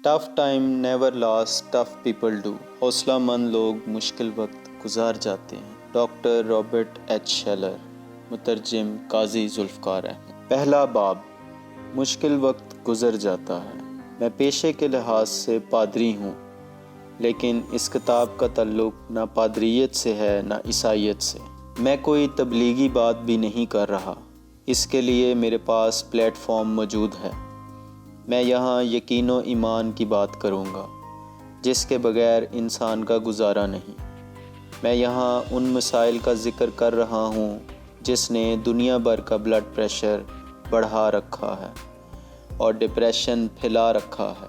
Tough time never last tough people do. حوصلہ مند لوگ مشکل وقت گزار جاتے ہیں. Doctor Robert H Schuller. مترجم قاضی ذوالفقار احمد. پہلا باب. مشکل وقت گزر جاتا ہے. میں پیشے کے لحاظ سے پادری ہوں، لیکن اس کتاب کا تعلق نہ پادریت سے ہے نہ عیسائیت سے. میں کوئی تبلیغی بات بھی نہیں کر رہا، اس کے لیے میرے پاس پلیٹ فارم موجود ہے. میں یہاں یقین و ایمان کی بات کروں گا جس کے بغیر انسان کا گزارا نہیں. میں یہاں ان مسائل کا ذکر کر رہا ہوں جس نے دنیا بھر کا بلڈ پریشر بڑھا رکھا ہے اور ڈپریشن پھیلا رکھا ہے.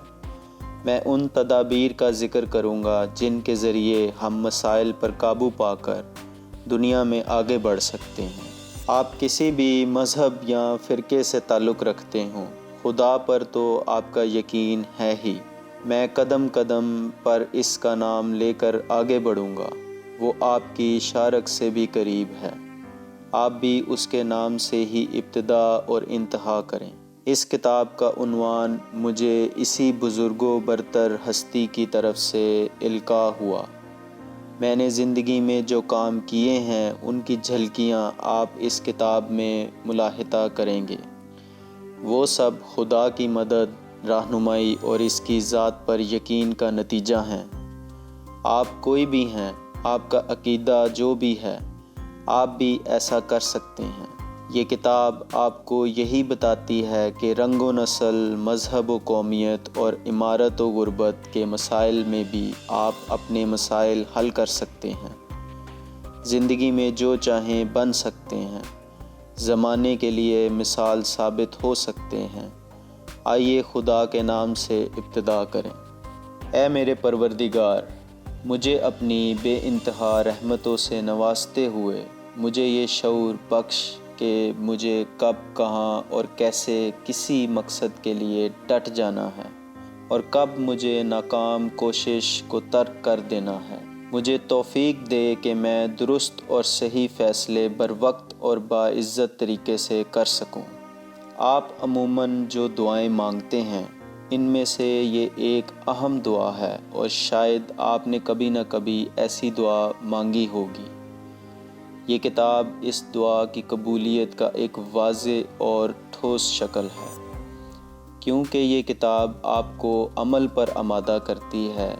میں ان تدابیر کا ذکر کروں گا جن کے ذریعے ہم مسائل پر قابو پا کر دنیا میں آگے بڑھ سکتے ہیں. آپ کسی بھی مذہب یا فرقے سے تعلق رکھتے ہوں، خدا پر تو آپ کا یقین ہے ہی. میں قدم قدم پر اس کا نام لے کر آگے بڑھوں گا. وہ آپ کی شارک سے بھی قریب ہے. آپ بھی اس کے نام سے ہی ابتدا اور انتہا کریں. اس کتاب کا عنوان مجھے اسی بزرگ و برتر ہستی کی طرف سے القاء ہوا. میں نے زندگی میں جو کام کیے ہیں ان کی جھلکیاں آپ اس کتاب میں ملاحظہ کریں گے. وہ سب خدا کی مدد، رہنمائی اور اس کی ذات پر یقین کا نتیجہ ہیں. آپ کوئی بھی ہیں، آپ کا عقیدہ جو بھی ہے، آپ بھی ایسا کر سکتے ہیں. یہ کتاب آپ کو یہی بتاتی ہے کہ رنگ و نسل، مذہب و قومیت اور عمارت و غربت کے مسائل میں بھی آپ اپنے مسائل حل کر سکتے ہیں. زندگی میں جو چاہیں بن سکتے ہیں، زمانے کے لیے مثال ثابت ہو سکتے ہیں. آئیے خدا کے نام سے ابتدا کریں. اے میرے پروردگار، مجھے اپنی بے انتہا رحمتوں سے نوازتے ہوئے مجھے یہ شعور بخش کہ مجھے کب، کہاں اور کیسے کسی مقصد کے لیے ڈٹ جانا ہے اور کب مجھے ناکام کوشش کو ترک کر دینا ہے. مجھے توفیق دے کہ میں درست اور صحیح فیصلے بروقت اور باعزت طریقے سے کر سکوں. آپ عموماً جو دعائیں مانگتے ہیں ان میں سے یہ ایک اہم دعا ہے اور شاید آپ نے کبھی نہ کبھی ایسی دعا مانگی ہوگی. یہ کتاب اس دعا کی قبولیت کا ایک واضح اور ٹھوس شکل ہے، کیونکہ یہ کتاب آپ کو عمل پر آمادہ کرتی ہے.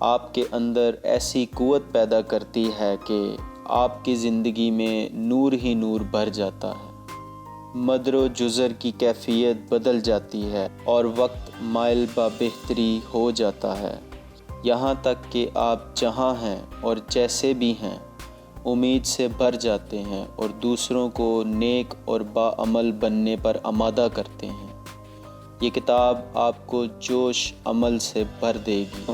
آپ کے اندر ایسی قوت پیدا کرتی ہے کہ آپ کی زندگی میں نور ہی نور بھر جاتا ہے. مدر و جزر کی کیفیت بدل جاتی ہے اور وقت مائل با بہتری ہو جاتا ہے. یہاں تک کہ آپ جہاں ہیں اور جیسے بھی ہیں امید سے بھر جاتے ہیں اور دوسروں کو نیک اور باعمل بننے پر آمادہ کرتے ہیں. یہ کتاب آپ کو جوش عمل سے بھر دے گی.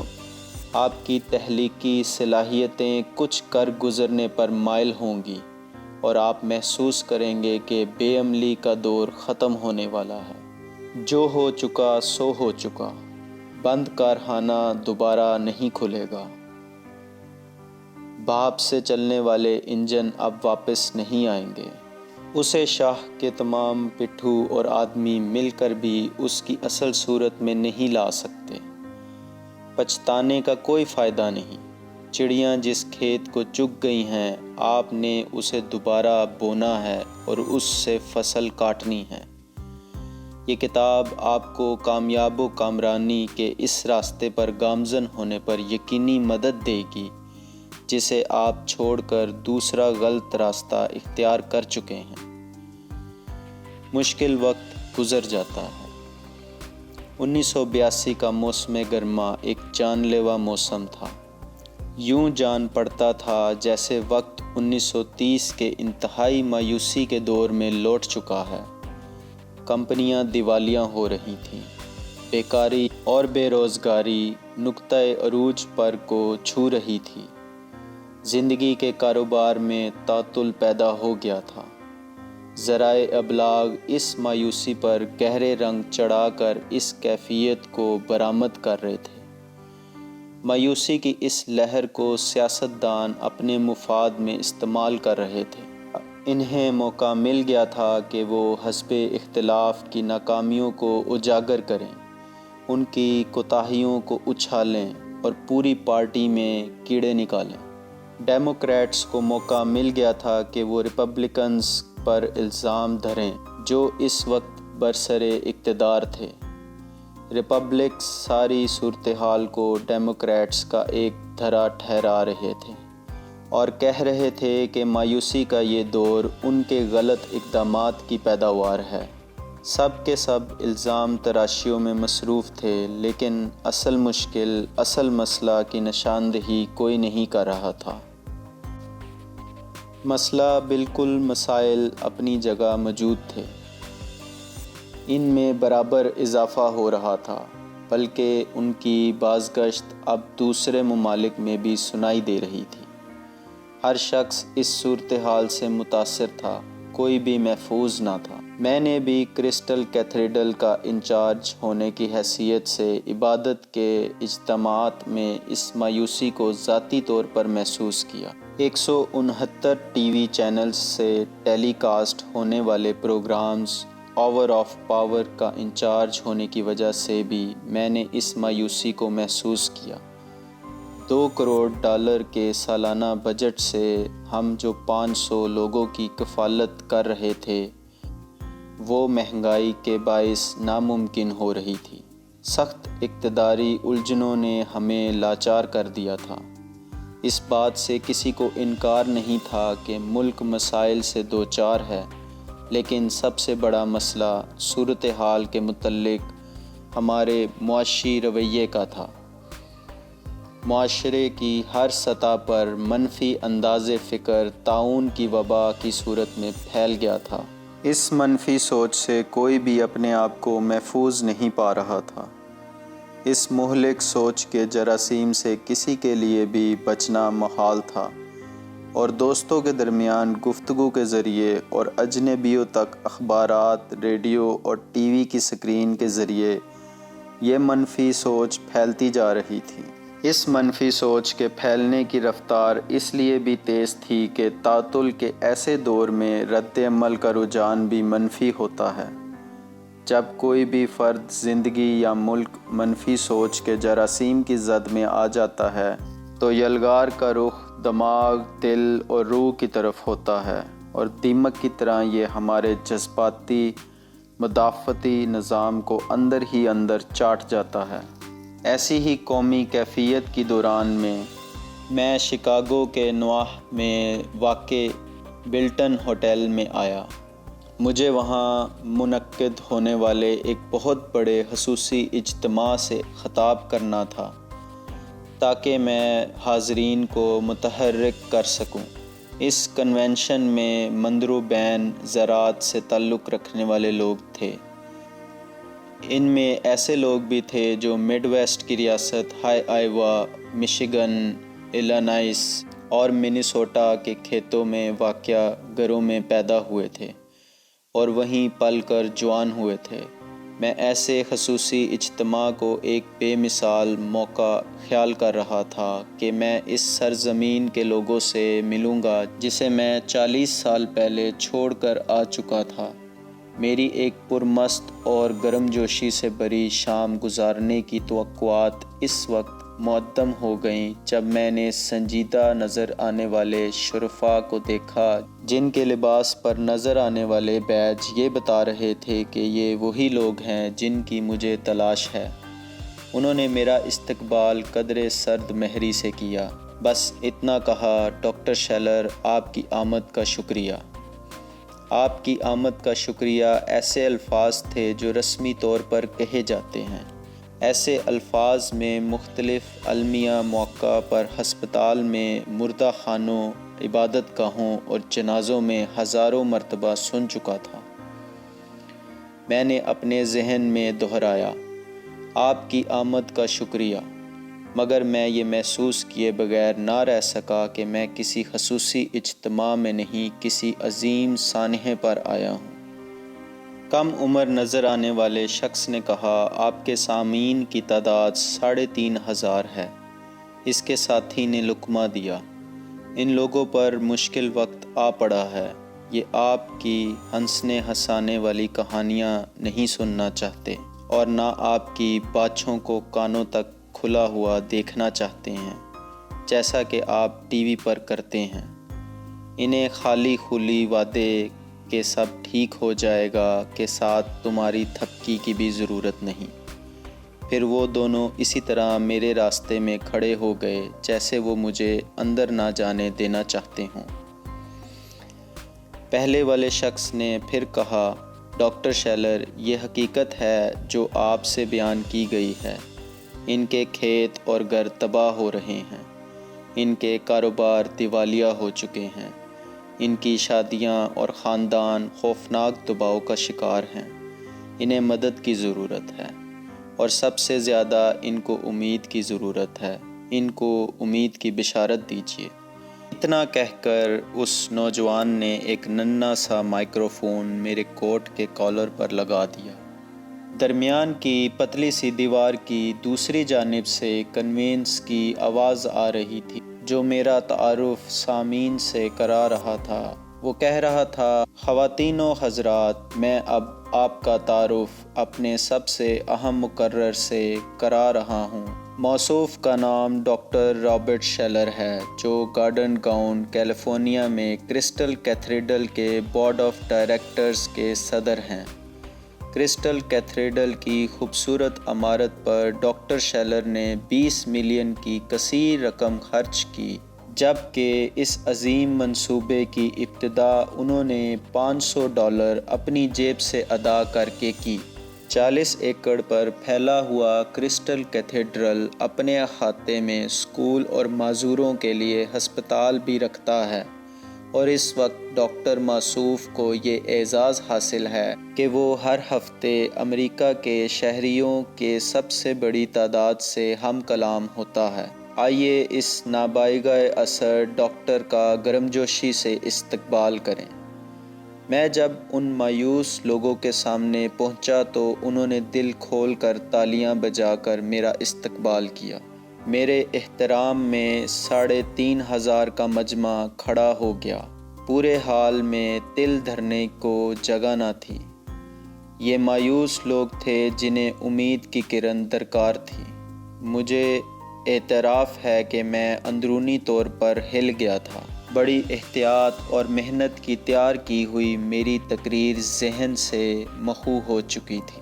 آپ کی تخلیقی صلاحیتیں کچھ کر گزرنے پر مائل ہوں گی اور آپ محسوس کریں گے کہ بے عملی کا دور ختم ہونے والا ہے. جو ہو چکا سو ہو چکا. بند کارخانہ دوبارہ نہیں کھلے گا. بھاپ سے چلنے والے انجن اب واپس نہیں آئیں گے. اسے شاہ کے تمام پٹھو اور آدمی مل کر بھی اس کی اصل صورت میں نہیں لا سکتے. پچھتانے کا کوئی فائدہ نہیں. چڑیاں جس کھیت کو چگ گئی ہیں آپ نے اسے دوبارہ بونا ہے اور اس سے فصل کاٹنی ہے. یہ کتاب آپ کو کامیاب و کامرانی کے اس راستے پر گامزن ہونے پر یقینی مدد دے گی جسے آپ چھوڑ کر دوسرا غلط راستہ اختیار کر چکے ہیں. مشکل وقت گزر جاتا ہے. 1982 کا موسم گرما ایک جان لیوا موسم تھا. یوں جان پڑتا تھا جیسے وقت 1930 کے انتہائی مایوسی کے دور میں لوٹ چکا ہے. کمپنیاں دیوالیاں ہو رہی تھیں. بیکاری اور بے روزگاری نقطۂ عروج پر کو چھو رہی تھی. زندگی کے کاروبار میں تعطل پیدا ہو گیا تھا. ذرائع ابلاغ اس مایوسی پر گہرے رنگ چڑھا کر اس کیفیت کو برآمد کر رہے تھے. مایوسی کی اس لہر کو سیاستدان اپنے مفاد میں استعمال کر رہے تھے. انہیں موقع مل گیا تھا کہ وہ حزب اختلاف کی ناکامیوں کو اجاگر کریں. ان کی کوتاہیوں کو اچھالیں اور پوری پارٹی میں کیڑے نکالیں۔ ڈیموکریٹس کو موقع مل گیا تھا کہ وہ ریپبلکنز پر الزام دھریں جو اس وقت برسر اقتدار تھے۔ ریپبلکس ساری صورتحال کو ڈیموکریٹس کا ایک دھرا ٹھہرا رہے تھے اور کہہ رہے تھے کہ مایوسی کا یہ دور ان کے غلط اقدامات کی پیداوار ہے۔ سب کے سب الزام تراشیوں میں مصروف تھے، لیکن اصل مسئلہ کی نشاندہی کوئی نہیں کر رہا تھا۔ مسئلہ بالکل مسائل اپنی جگہ موجود تھے، ان میں برابر اضافہ ہو رہا تھا، بلکہ ان کی بازگشت اب دوسرے ممالک میں بھی سنائی دے رہی تھی۔ ہر شخص اس صورتحال سے متاثر تھا، کوئی بھی محفوظ نہ تھا۔ میں نے بھی کرسٹل کیتھیڈرل کا انچارج ہونے کی حیثیت سے عبادت کے اجتماعات میں اس مایوسی کو ذاتی طور پر محسوس کیا۔ 169 ٹی وی چینلز سے ٹیلی کاسٹ ہونے والے پروگرامز آور آف پاور کا انچارج ہونے کی وجہ سے بھی میں نے اس مایوسی کو محسوس کیا۔ $2 کروڑ کے سالانہ بجٹ سے ہم جو 500 لوگوں کی کفالت کر رہے تھے وہ مہنگائی کے باعث ناممکن ہو رہی تھی۔ سخت اقتداری الجھنوں نے ہمیں لاچار کر دیا تھا۔ اس بات سے کسی کو انکار نہیں تھا کہ ملک مسائل سے دوچار ہے، لیکن سب سے بڑا مسئلہ صورتحال کے متعلق ہمارے معاشی رویے کا تھا۔ معاشرے کی ہر سطح پر منفی انداز فکر طاعون کی وبا کی صورت میں پھیل گیا تھا۔ اس منفی سوچ سے کوئی بھی اپنے آپ کو محفوظ نہیں پا رہا تھا۔ اس مہلک سوچ کے جراثیم سے کسی کے لیے بھی بچنا محال تھا، اور دوستوں کے درمیان گفتگو کے ذریعے اور اجنبیوں تک اخبارات، ریڈیو اور ٹی وی کی اسکرین کے ذریعے یہ منفی سوچ پھیلتی جا رہی تھی۔ اس منفی سوچ کے پھیلنے کی رفتار اس لیے بھی تیز تھی کہ تعطل کے ایسے دور میں رد عمل کا رجحان بھی منفی ہوتا ہے۔ جب کوئی بھی فرد، زندگی یا ملک منفی سوچ کے جراثیم کی زد میں آ جاتا ہے تو یلغار کا رخ دماغ، دل اور روح کی طرف ہوتا ہے، اور دیمک کی طرح یہ ہمارے جذباتی مدافعتی نظام کو اندر ہی اندر چاٹ جاتا ہے۔ ایسی ہی قومی کیفیت کی دوران میں شکاگو کے نواح میں واقع بلٹن ہوٹل میں آیا۔ مجھے وہاں منعقد ہونے والے ایک بہت بڑے خصوصی اجتماع سے خطاب کرنا تھا تاکہ میں حاضرین کو متحرک کر سکوں۔ اس کنونشن میں مندرو بین زراعت سے تعلق رکھنے والے لوگ تھے۔ ان میں ایسے لوگ بھی تھے جو مڈ ویسٹ کی ریاست ہائی آئیوا، مشیگن، الینائس اور منیسوٹا کے کھیتوں میں واقع گھروں میں پیدا ہوئے تھے اور وہیں پل کر جوان ہوئے تھے۔ میں ایسے خصوصی اجتماع کو ایک بے مثال موقع خیال کر رہا تھا کہ میں اس سرزمین کے لوگوں سے ملوں گا جسے میں 40 سال پہلے چھوڑ کر آ چکا تھا۔ میری ایک پرمست اور گرم جوشی سے بھری شام گزارنے کی توقعات اس وقت معدم ہو گئیں جب میں نے سنجیدہ نظر آنے والے شرفاء کو دیکھا جن کے لباس پر نظر آنے والے بیج یہ بتا رہے تھے کہ یہ وہی لوگ ہیں جن کی مجھے تلاش ہے۔ انہوں نے میرا استقبال قدرے سرد مہری سے کیا۔ بس اتنا کہا، ڈاکٹر شیلر، آپ کی آمد کا شکریہ۔ آپ کی آمد کا شکریہ ایسے الفاظ تھے جو رسمی طور پر کہے جاتے ہیں۔ ایسے الفاظ میں مختلف المیہ مواقع پر ہسپتال میں، مردہ خانوں، عبادت گاہوں اور جنازوں میں ہزاروں مرتبہ سن چکا تھا۔ میں نے اپنے ذہن میں دہرایا، آپ کی آمد کا شکریہ، مگر میں یہ محسوس کیے بغیر نہ رہ سکا کہ میں کسی خصوصی اجتماع میں نہیں، کسی عظیم سانحے پر آیا ہوں۔ کم عمر نظر آنے والے شخص نے کہا، آپ کے سامعین کی تعداد 3500 ہے۔ اس کے ساتھی نے لقمہ دیا۔ ان لوگوں پر مشکل وقت آ پڑا ہے، یہ آپ کی ہنسنے ہنسانے والی کہانیاں نہیں سننا چاہتے۔ اور نہ آپ کی باچھوں کو کانوں تک کھلا ہوا دیکھنا چاہتے ہیں جیسا کہ آپ ٹی وی پر کرتے ہیں۔ انہیں خالی خلی وعدے کہ سب ٹھیک ہو جائے گا کے ساتھ تمہاری تھپکی کی بھی ضرورت نہیں۔ پھر وہ دونوں اسی طرح میرے راستے میں کھڑے ہو گئے جیسے وہ مجھے اندر نہ جانے دینا چاہتے ہوں۔ پہلے والے شخص نے پھر کہا، ڈاکٹر شیلر، یہ حقیقت ہے جو آپ سے بیان کی گئی ہے۔ ان کے کھیت اور گھر تباہ ہو رہے ہیں، ان کے کاروبار دیوالیہ ہو چکے ہیں، ان کی شادیاں اور خاندان خوفناک دباؤ کا شکار ہیں۔ انہیں مدد کی ضرورت ہے، اور سب سے زیادہ ان کو امید کی ضرورت ہے۔ ان کو امید کی بشارت دیجیے۔ اتنا کہہ کر اس نوجوان نے ایک ننھا سا مائکرو فون میرے کوٹ کے کالر پر لگا دیا۔ درمیان کی پتلی سی دیوار کی دوسری جانب سے کنوینس کی آواز آ رہی تھی جو میرا تعارف سامعین سے کرا رہا تھا۔ وہ کہہ رہا تھا، خواتین و حضرات، میں اب آپ کا تعارف اپنے سب سے اہم مقرر سے کرا رہا ہوں۔ موصوف کا نام ڈاکٹر رابرٹ شیلر ہے، جو گارڈن گاؤن، کیلیفورنیا میں کرسٹل کیتھیڈرل کے بورڈ آف ڈائریکٹرز کے صدر ہیں۔ کرسٹل کیتھیڈرل کی خوبصورت عمارت پر ڈاکٹر شیلر نے 20 ملین کی کثیر رقم خرچ کی، جبکہ اس عظیم منصوبے کی ابتدا انہوں نے $500 اپنی جیب سے ادا کر کے کی۔ 40 ایکڑ پر پھیلا ہوا کرسٹل کیتھیڈرل اپنے احاطے میں اسکول اور معذوروں کے لیے ہسپتال بھی رکھتا ہے، اور اس وقت ڈاکٹر موصوف کو یہ اعزاز حاصل ہے کہ وہ ہر ہفتے امریکہ کے شہریوں کے سب سے بڑی تعداد سے ہم کلام ہوتا ہے۔ آئیے اس نابائیگہ اثر ڈاکٹر کا گرمجوشی سے استقبال کریں۔ میں جب ان مایوس لوگوں کے سامنے پہنچا تو انہوں نے دل کھول کر تالیاں بجا کر میرا استقبال کیا۔ میرے احترام میں 3500 کا مجمع کھڑا ہو گیا۔ پورے ہال میں تل دھرنے کو جگہ نہ تھی۔ یہ مایوس لوگ تھے جنہیں امید کی کرن درکار تھی۔ مجھے اعتراف ہے کہ میں اندرونی طور پر ہل گیا تھا۔ بڑی احتیاط اور محنت کی تیار کی ہوئی میری تقریر ذہن سے محو ہو چکی تھی۔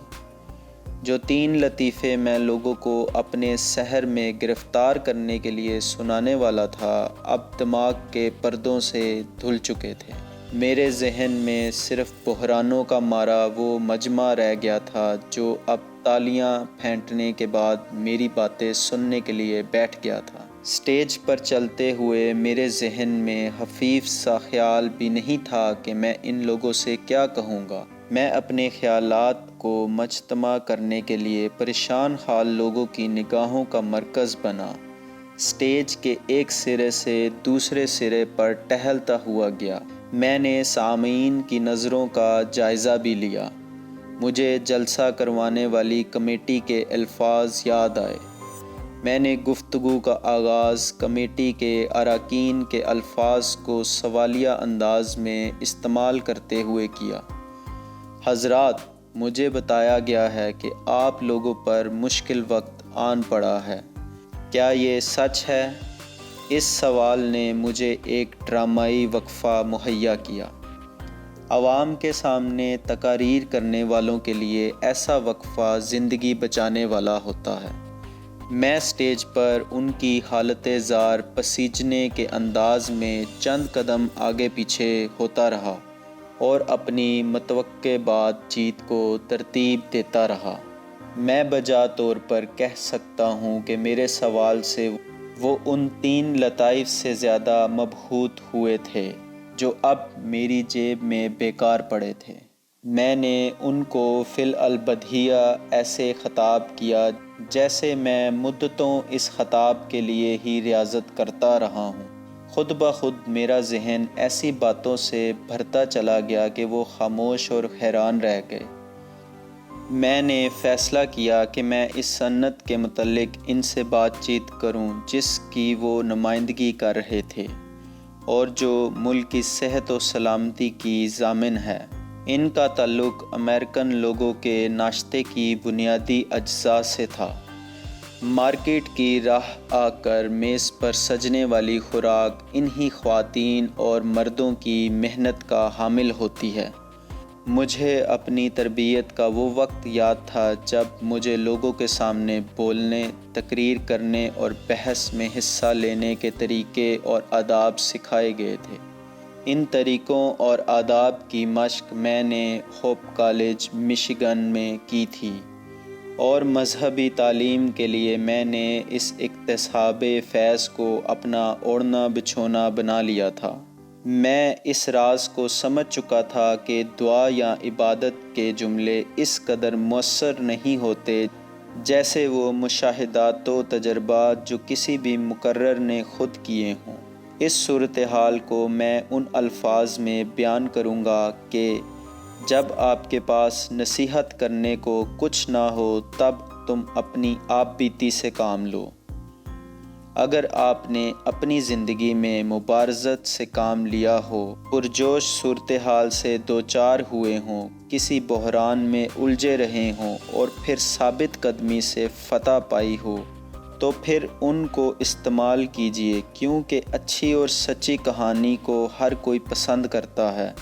جو 3 لطیفے میں لوگوں کو اپنے سحر میں گرفتار کرنے کے لیے سنانے والا تھا، اب دماغ کے پردوں سے دھل چکے تھے۔ میرے ذہن میں صرف بحرانوں کا مارا وہ مجمع رہ گیا تھا جو اب تالیاں پھینٹنے کے بعد میری باتیں سننے کے لیے بیٹھ گیا تھا۔ اسٹیج پر چلتے ہوئے میرے ذہن میں حفیظ سا خیال بھی نہیں تھا کہ میں ان لوگوں سے کیا کہوں گا۔ میں اپنے خیالات کو مجتمع کرنے کے لیے پریشان حال لوگوں کی نگاہوں کا مرکز بنا۔ اسٹیج کے ایک سرے سے دوسرے سرے پر ٹہلتا ہوا گیا۔ میں نے سامعین کی نظروں کا جائزہ بھی لیا۔ مجھے جلسہ کروانے والی کمیٹی کے الفاظ یاد آئے۔ میں نے گفتگو کا آغاز کمیٹی کے اراکین کے الفاظ کو سوالیہ انداز میں استعمال کرتے ہوئے کیا۔ حضرات، مجھے بتایا گیا ہے کہ آپ لوگوں پر مشکل وقت آن پڑا ہے۔ کیا یہ سچ ہے؟ اس سوال نے مجھے ایک ڈرامائی وقفہ مہیا کیا۔ عوام کے سامنے تقاریر کرنے والوں کے لیے ایسا وقفہ زندگی بچانے والا ہوتا ہے۔ میں اسٹیج پر ان کی حالت زار پسیجنے کے انداز میں چند قدم آگے پیچھے ہوتا رہا اور اپنی متوقع بات چیت کو ترتیب دیتا رہا۔ میں بجا طور پر کہہ سکتا ہوں کہ میرے سوال سے وہ ان 3 لطائف سے زیادہ مبہوت ہوئے تھے جو اب میری جیب میں بیکار پڑے تھے۔ میں نے ان کو فی البدیہہ ایسے خطاب کیا جیسے میں مدتوں اس خطاب کے لیے ہی ریاضت کرتا رہا ہوں۔ خود بخود میرا ذہن ایسی باتوں سے بھرتا چلا گیا کہ وہ خاموش اور حیران رہ گئے۔ میں نے فیصلہ کیا کہ میں اس صنعت کے متعلق ان سے بات چیت کروں جس کی وہ نمائندگی کر رہے تھے اور جو ملک کی صحت و سلامتی کی ضامن ہے۔ ان کا تعلق امریکن لوگوں کے ناشتے کی بنیادی اجزاء سے تھا۔ مارکیٹ کی راہ آ کر میز پر سجنے والی خوراک انہی خواتین اور مردوں کی محنت کا حامل ہوتی ہے۔ مجھے اپنی تربیت کا وہ وقت یاد تھا جب مجھے لوگوں کے سامنے بولنے، تقریر کرنے اور بحث میں حصہ لینے کے طریقے اور آداب سکھائے گئے تھے۔ ان طریقوں اور آداب کی مشق میں نے ہوپ کالج مشیگن میں کی تھی، اور مذہبی تعلیم کے لیے میں نے اس اکتساب فیض کو اپنا اوڑھنا بچھونا بنا لیا تھا۔ میں اس راز کو سمجھ چکا تھا کہ دعا یا عبادت کے جملے اس قدر مؤثر نہیں ہوتے جیسے وہ مشاہدات و تجربات جو کسی بھی مقرر نے خود کیے ہوں۔ اس صورتحال کو میں ان الفاظ میں بیان کروں گا کہ جب آپ کے پاس نصیحت کرنے کو کچھ نہ ہو تب تم اپنی آپ بیتی سے کام لو۔ اگر آپ نے اپنی زندگی میں مبارزت سے کام لیا ہو، پرجوش صورتحال سے دوچار ہوئے ہوں، کسی بحران میں الجھے رہے ہوں اور پھر ثابت قدمی سے فتح پائی ہو، تو پھر ان کو استعمال کیجیے، کیونکہ اچھی اور سچی کہانی کو ہر کوئی پسند کرتا ہے۔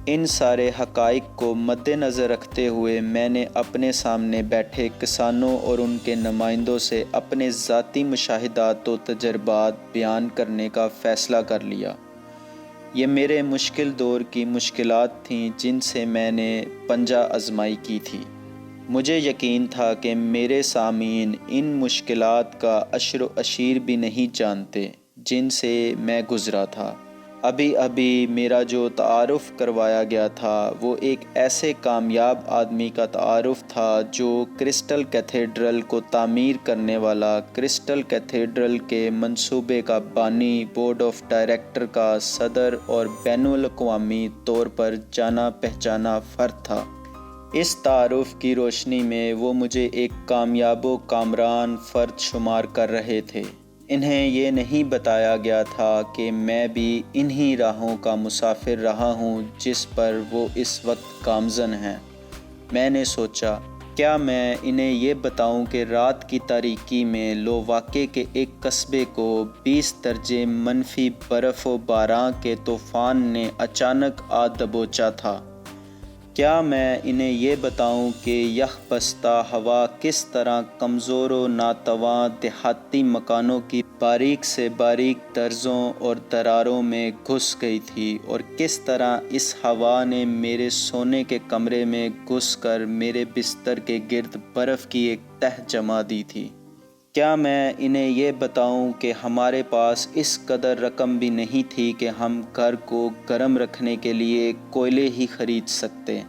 ان سارے حقائق کو مد نظر رکھتے ہوئے میں نے اپنے سامنے بیٹھے کسانوں اور ان کے نمائندوں سے اپنے ذاتی مشاہدات و تجربات بیان کرنے کا فیصلہ کر لیا۔ یہ میرے مشکل دور کی مشکلات تھیں جن سے میں نے پنجہ آزمائی کی تھی۔ مجھے یقین تھا کہ میرے سامعین ان مشکلات کا عشر و عشیر بھی نہیں جانتے جن سے میں گزرا تھا۔ ابھی میرا جو تعارف کروایا گیا تھا وہ ایک ایسے کامیاب آدمی کا تعارف تھا جو کرسٹل کیتھیڈرل کو تعمیر کرنے والا، کرسٹل کیتھیڈرل کے منصوبے کا بانی، بورڈ آف ڈائریکٹر کا صدر اور بین الاقوامی طور پر جانا پہچانا فرد تھا۔ اس تعارف کی روشنی میں وہ مجھے ایک کامیاب و کامران فرد شمار کر رہے تھے۔ انہیں یہ نہیں بتایا گیا تھا کہ میں بھی انہی راہوں کا مسافر رہا ہوں جس پر وہ اس وقت گامزن ہیں۔ میں نے سوچا، کیا میں انہیں یہ بتاؤں کہ رات کی تاریکی میں لوواکے کے ایک قصبے کو 20 درجے منفی برف و باران کے طوفان نے اچانک آ دبوچا تھا؟ کیا میں انہیں یہ بتاؤں کہ یخ بستہ ہوا کس طرح کمزور و ناتواں دیہاتی مکانوں کی باریک سے باریک درزوں اور دراروں میں گھس گئی تھی، اور کس طرح اس ہوا نے میرے سونے کے کمرے میں گھس کر میرے بستر کے گرد برف کی ایک تہہ جما دی تھی؟ کیا میں انہیں یہ بتاؤں کہ ہمارے پاس اس قدر رقم بھی نہیں تھی کہ ہم گھر کو گرم رکھنے کے لیے کوئلے ہی خرید سکتے؟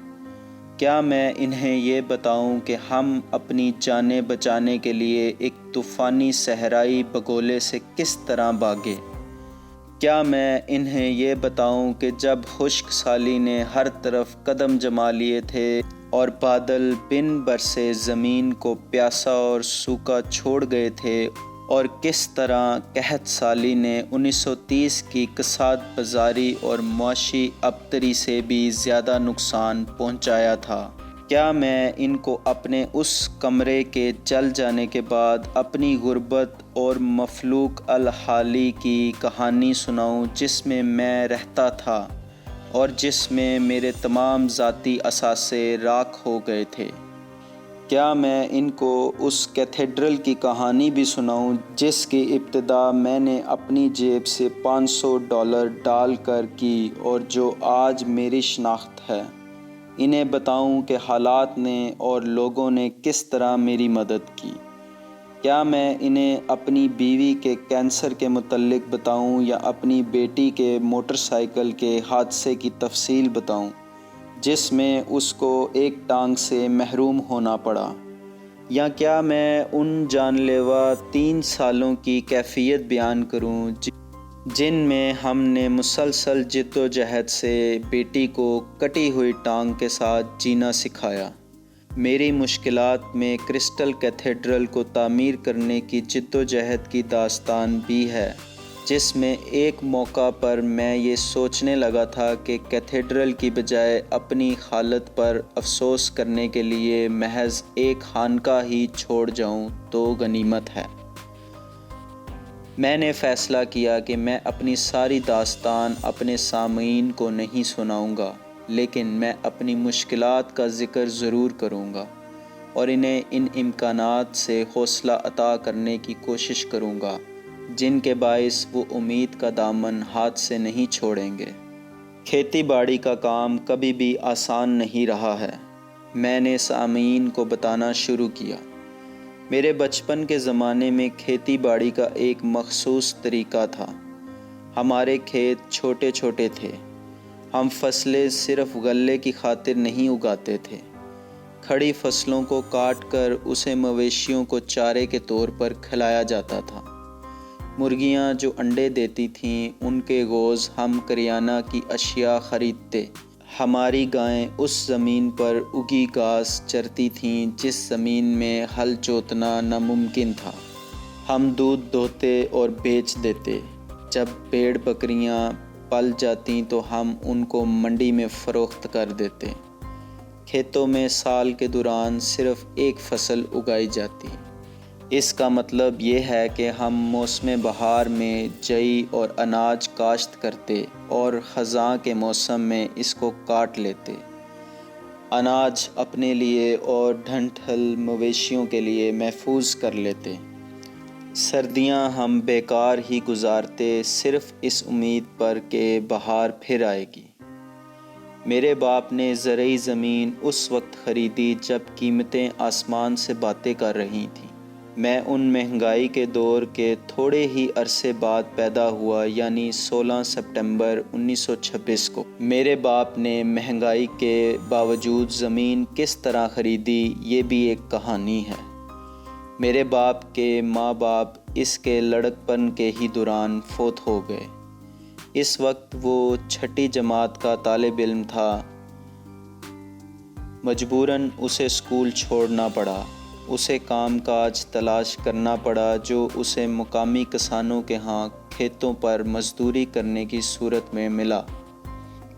کیا میں انہیں یہ بتاؤں کہ ہم اپنی جانیں بچانے کے لیے ایک طوفانی صحرائی بگولے سے کس طرح بھاگے؟ کیا میں انہیں یہ بتاؤں کہ جب خشک سالی نے ہر طرف قدم جما لیے تھے اور بادل بن برسے زمین کو پیاسا اور سوکھا چھوڑ گئے تھے، اور کس طرح قحط سالی نے 1930 کی کساد بازاری اور معاشی ابتری سے بھی زیادہ نقصان پہنچایا تھا؟ کیا میں ان کو اپنے اس کمرے کے جل جانے کے بعد اپنی غربت اور مفلوک الحالی کی کہانی سناؤں جس میں میں رہتا تھا اور جس میں میرے تمام ذاتی اثاثے راکھ ہو گئے تھے؟ کیا میں ان کو اس کیتھیڈرل کی کہانی بھی سناؤں جس کی ابتدا میں نے اپنی جیب سے $500 ڈال کر کی اور جو آج میری شناخت ہے؟ انہیں بتاؤں کہ حالات نے اور لوگوں نے کس طرح میری مدد کی؟ کیا میں انہیں اپنی بیوی کے کینسر کے متعلق بتاؤں یا اپنی بیٹی کے موٹر سائیکل کے حادثے کی تفصیل بتاؤں جس میں اس کو ایک ٹانگ سے محروم ہونا پڑا؟ یا کیا میں ان جان لیوا 3 سالوں کی کیفیت بیان کروں جن میں ہم نے مسلسل جد و جہد سے بیٹی کو کٹی ہوئی ٹانگ کے ساتھ جینا سکھایا؟ میری مشکلات میں کرسٹل کیتھیڈرل کو تعمیر کرنے کی جد و جہد کی داستان بھی ہے۔ جس میں ایک موقع پر میں یہ سوچنے لگا تھا کہ کیتھیڈرل کی بجائے اپنی حالت پر افسوس کرنے کے لیے محض ایک خانقاہ ہی چھوڑ جاؤں تو غنیمت ہے۔ میں نے فیصلہ کیا کہ میں اپنی ساری داستان اپنے سامعین کو نہیں سناؤں گا، لیکن میں اپنی مشکلات کا ذکر ضرور کروں گا اور انہیں ان امکانات سے حوصلہ عطا کرنے کی کوشش کروں گا جن کے باعث وہ امید کا دامن ہاتھ سے نہیں چھوڑیں گے۔ کھیتی باڑی کا کام کبھی بھی آسان نہیں رہا ہے، میں نے سامعین کو بتانا شروع کیا۔ میرے بچپن کے زمانے میں کھیتی باڑی کا ایک مخصوص طریقہ تھا۔ ہمارے کھیت چھوٹے چھوٹے تھے، ہم فصلیں صرف غلے کی خاطر نہیں اگاتے تھے۔ کھڑی فصلوں کو کاٹ کر اسے مویشیوں کو چارے کے طور پر کھلایا جاتا تھا۔ مرغیاں جو انڈے دیتی تھیں ان کے گوشت ہم کریانہ کی اشیاء خریدتے۔ ہماری گائیں اس زمین پر اگی گھاس چرتی تھیں جس زمین میں ہل جوتنا ناممکن تھا۔ ہم دودھ دوہتے اور بیچ دیتے۔ جب بھیڑ بکریاں پل جاتیں تو ہم ان کو منڈی میں فروخت کر دیتے۔ کھیتوں میں سال کے دوران صرف ایک فصل اگائی جاتی۔ اس کا مطلب یہ ہے کہ ہم موسم بہار میں جئی اور اناج کاشت کرتے اور خزاں کے موسم میں اس کو کاٹ لیتے، اناج اپنے لیے اور ڈھنٹھل مویشیوں کے لیے محفوظ کر لیتے۔ سردیاں ہم بیکار ہی گزارتے، صرف اس امید پر کہ بہار پھر آئے گی۔ میرے باپ نے زرعی زمین اس وقت خریدی جب قیمتیں آسمان سے باتیں کر رہی تھیں۔ میں ان مہنگائی کے دور کے تھوڑے ہی عرصے بعد پیدا ہوا، یعنی 16 سپٹمبر 1926 کو۔ میرے باپ نے مہنگائی کے باوجود زمین کس طرح خریدی، یہ بھی ایک کہانی ہے۔ میرے باپ کے ماں باپ اس کے لڑکپن کے ہی دوران فوت ہو گئے۔ اس وقت وہ 6ٹھی جماعت کا طالب علم تھا۔ مجبوراً اسے اسکول چھوڑنا پڑا۔ اسے کام کاج تلاش کرنا پڑا جو اسے مقامی کسانوں کے ہاں کھیتوں پر مزدوری کرنے کی صورت میں ملا۔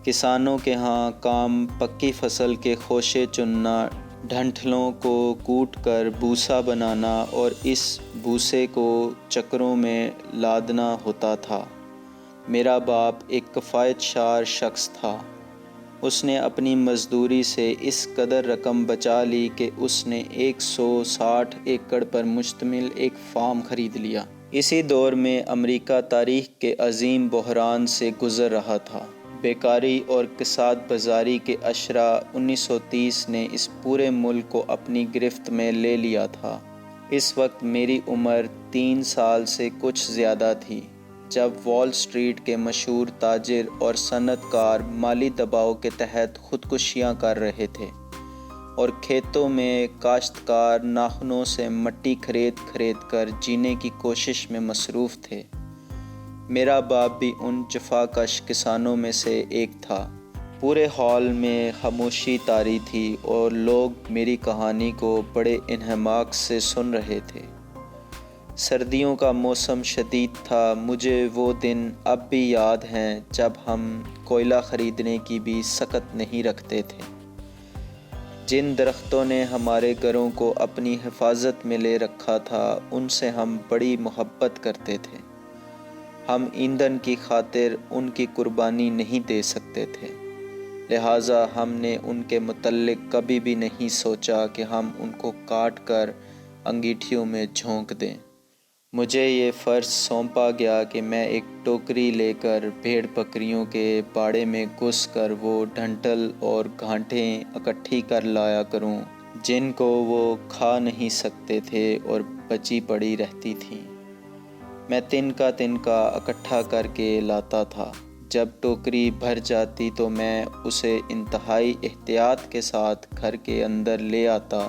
کسانوں کے ہاں کام پکی فصل کے خوشے چننا، ڈھنٹلوں کو کوٹ کر بھوسا بنانا اور اس بھوسے کو چکروں میں لادنا ہوتا تھا۔ میرا باپ ایک کفایت شعار شخص تھا۔ اس نے اپنی مزدوری سے اس قدر رقم بچا لی کہ اس نے 160 ایکڑ پر مشتمل ایک فارم خرید لیا۔ اسی دور میں امریکہ تاریخ کے عظیم بحران سے گزر رہا تھا۔ بیکاری اور کساد بازاری کے اشرا 1930 نے اس پورے ملک کو اپنی گرفت میں لے لیا تھا۔ اس وقت میری عمر 3 سال سے کچھ زیادہ تھی جب وال سٹریٹ کے مشہور تاجر اور صنعت کار مالی دباؤ کے تحت خودکشیاں کر رہے تھے اور کھیتوں میں کاشتکار ناخنوں سے مٹی کھرید کر جینے کی کوشش میں مصروف تھے۔ میرا باپ بھی ان جفاکش کسانوں میں سے ایک تھا۔ پورے ہال میں خاموشی طاری تھی اور لوگ میری کہانی کو بڑے انہماک سے سن رہے تھے۔ سردیوں کا موسم شدید تھا۔ مجھے وہ دن اب بھی یاد ہیں جب ہم کوئلہ خریدنے کی بھی سکت نہیں رکھتے تھے۔ جن درختوں نے ہمارے گھروں کو اپنی حفاظت میں لے رکھا تھا ان سے ہم بڑی محبت کرتے تھے۔ ہم ایندھن کی خاطر ان کی قربانی نہیں دے سکتے تھے، لہٰذا ہم نے ان کے متعلق کبھی بھی نہیں سوچا کہ ہم ان کو کاٹ کر انگیٹھیوں میں جھونک دیں۔ مجھے یہ فرض سونپا گیا کہ میں ایک ٹوکری لے کر بھیڑ بکریوں کے باڑے میں گھس کر وہ ڈھنٹل اور گھانٹیں اکٹھی کر لایا کروں جن کو وہ کھا نہیں سکتے تھے اور بچی پڑی رہتی تھیں۔ میں تنکا اکٹھا کر کے لاتا تھا۔ جب ٹوکری بھر جاتی تو میں اسے انتہائی احتیاط کے ساتھ گھر کے اندر لے آتا،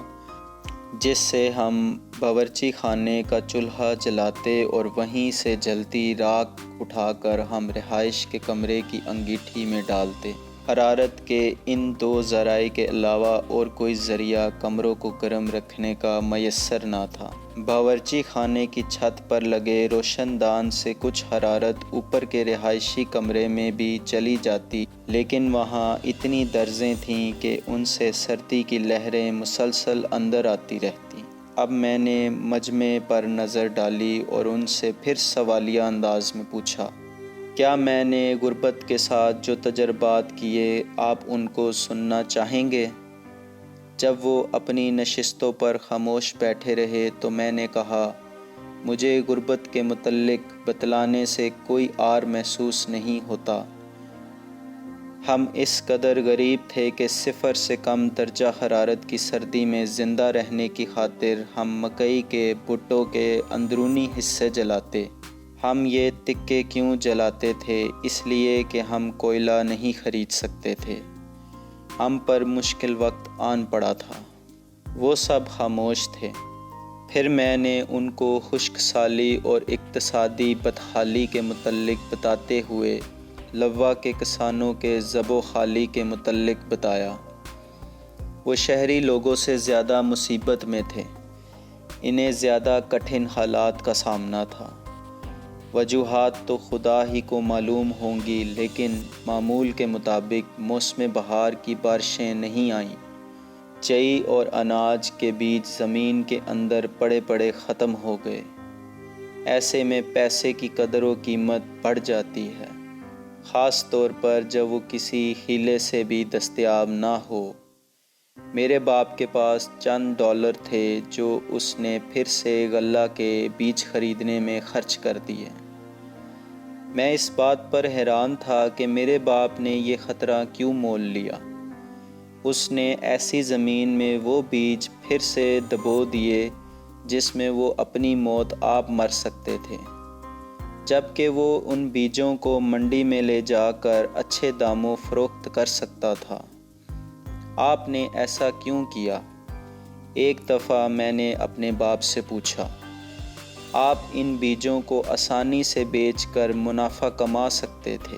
جس سے ہم باورچی خانے کا چولہا جلاتے اور وہیں سے جلتی راکھ اٹھا کر ہم رہائش کے کمرے کی انگیٹھی میں ڈالتے۔ حرارت کے ان 2 ذرائع کے علاوہ اور کوئی ذریعہ کمروں کو گرم رکھنے کا میسر نہ تھا۔ باورچی خانے کی چھت پر لگے روشن دان سے کچھ حرارت اوپر کے رہائشی کمرے میں بھی چلی جاتی، لیکن وہاں اتنی درزیں تھیں کہ ان سے سردی کی لہریں مسلسل اندر آتی رہتی۔ اب میں نے مجمع پر نظر ڈالی اور ان سے پھر سوالیہ انداز میں پوچھا، کیا میں نے غربت کے ساتھ جو تجربات کیے آپ ان کو سننا چاہیں گے؟ جب وہ اپنی نشستوں پر خاموش بیٹھے رہے تو میں نے کہا، مجھے غربت کے متعلق بتلانے سے کوئی عار محسوس نہیں ہوتا۔ ہم اس قدر غریب تھے کہ 0 سے کم درجہ حرارت کی سردی میں زندہ رہنے کی خاطر ہم مکئی کے بھٹوں کے اندرونی حصے جلاتے۔ ہم یہ تکے کیوں جلاتے تھے؟ اس لیے کہ ہم کوئلہ نہیں خرید سکتے تھے۔ ہم پر مشکل وقت آن پڑا تھا۔ وہ سب خاموش تھے۔ پھر میں نے ان کو خشک سالی اور اقتصادی بدحالی کے متعلق بتاتے ہوئے لوا کے کسانوں کے زب و خالی کے متعلق بتایا۔ وہ شہری لوگوں سے زیادہ مصیبت میں تھے، انہیں زیادہ کٹھن حالات کا سامنا تھا۔ وجوہات تو خدا ہی کو معلوم ہوں گی، لیکن معمول کے مطابق موسم بہار کی بارشیں نہیں آئیں۔ چئی اور اناج کے بیج زمین کے اندر پڑے پڑے ختم ہو گئے۔ ایسے میں پیسے کی قدر و قیمت بڑھ جاتی ہے، خاص طور پر جب وہ کسی ہیلے سے بھی دستیاب نہ ہو۔ میرے باپ کے پاس چند ڈالر تھے جو اس نے پھر سے غلہ کے بیج خریدنے میں خرچ کر دیے۔ میں اس بات پر حیران تھا کہ میرے باپ نے یہ خطرہ کیوں مول لیا۔ اس نے ایسی زمین میں وہ بیج پھر سے دبو دیے جس میں وہ اپنی موت آپ مر سکتے تھے، جبکہ وہ ان بیجوں کو منڈی میں لے جا کر اچھے داموں فروخت کر سکتا تھا۔ آپ نے ایسا کیوں کیا؟ ایک دفعہ میں نے اپنے باپ سے پوچھا، آپ ان بیجوں کو آسانی سے بیچ کر منافع کما سکتے تھے۔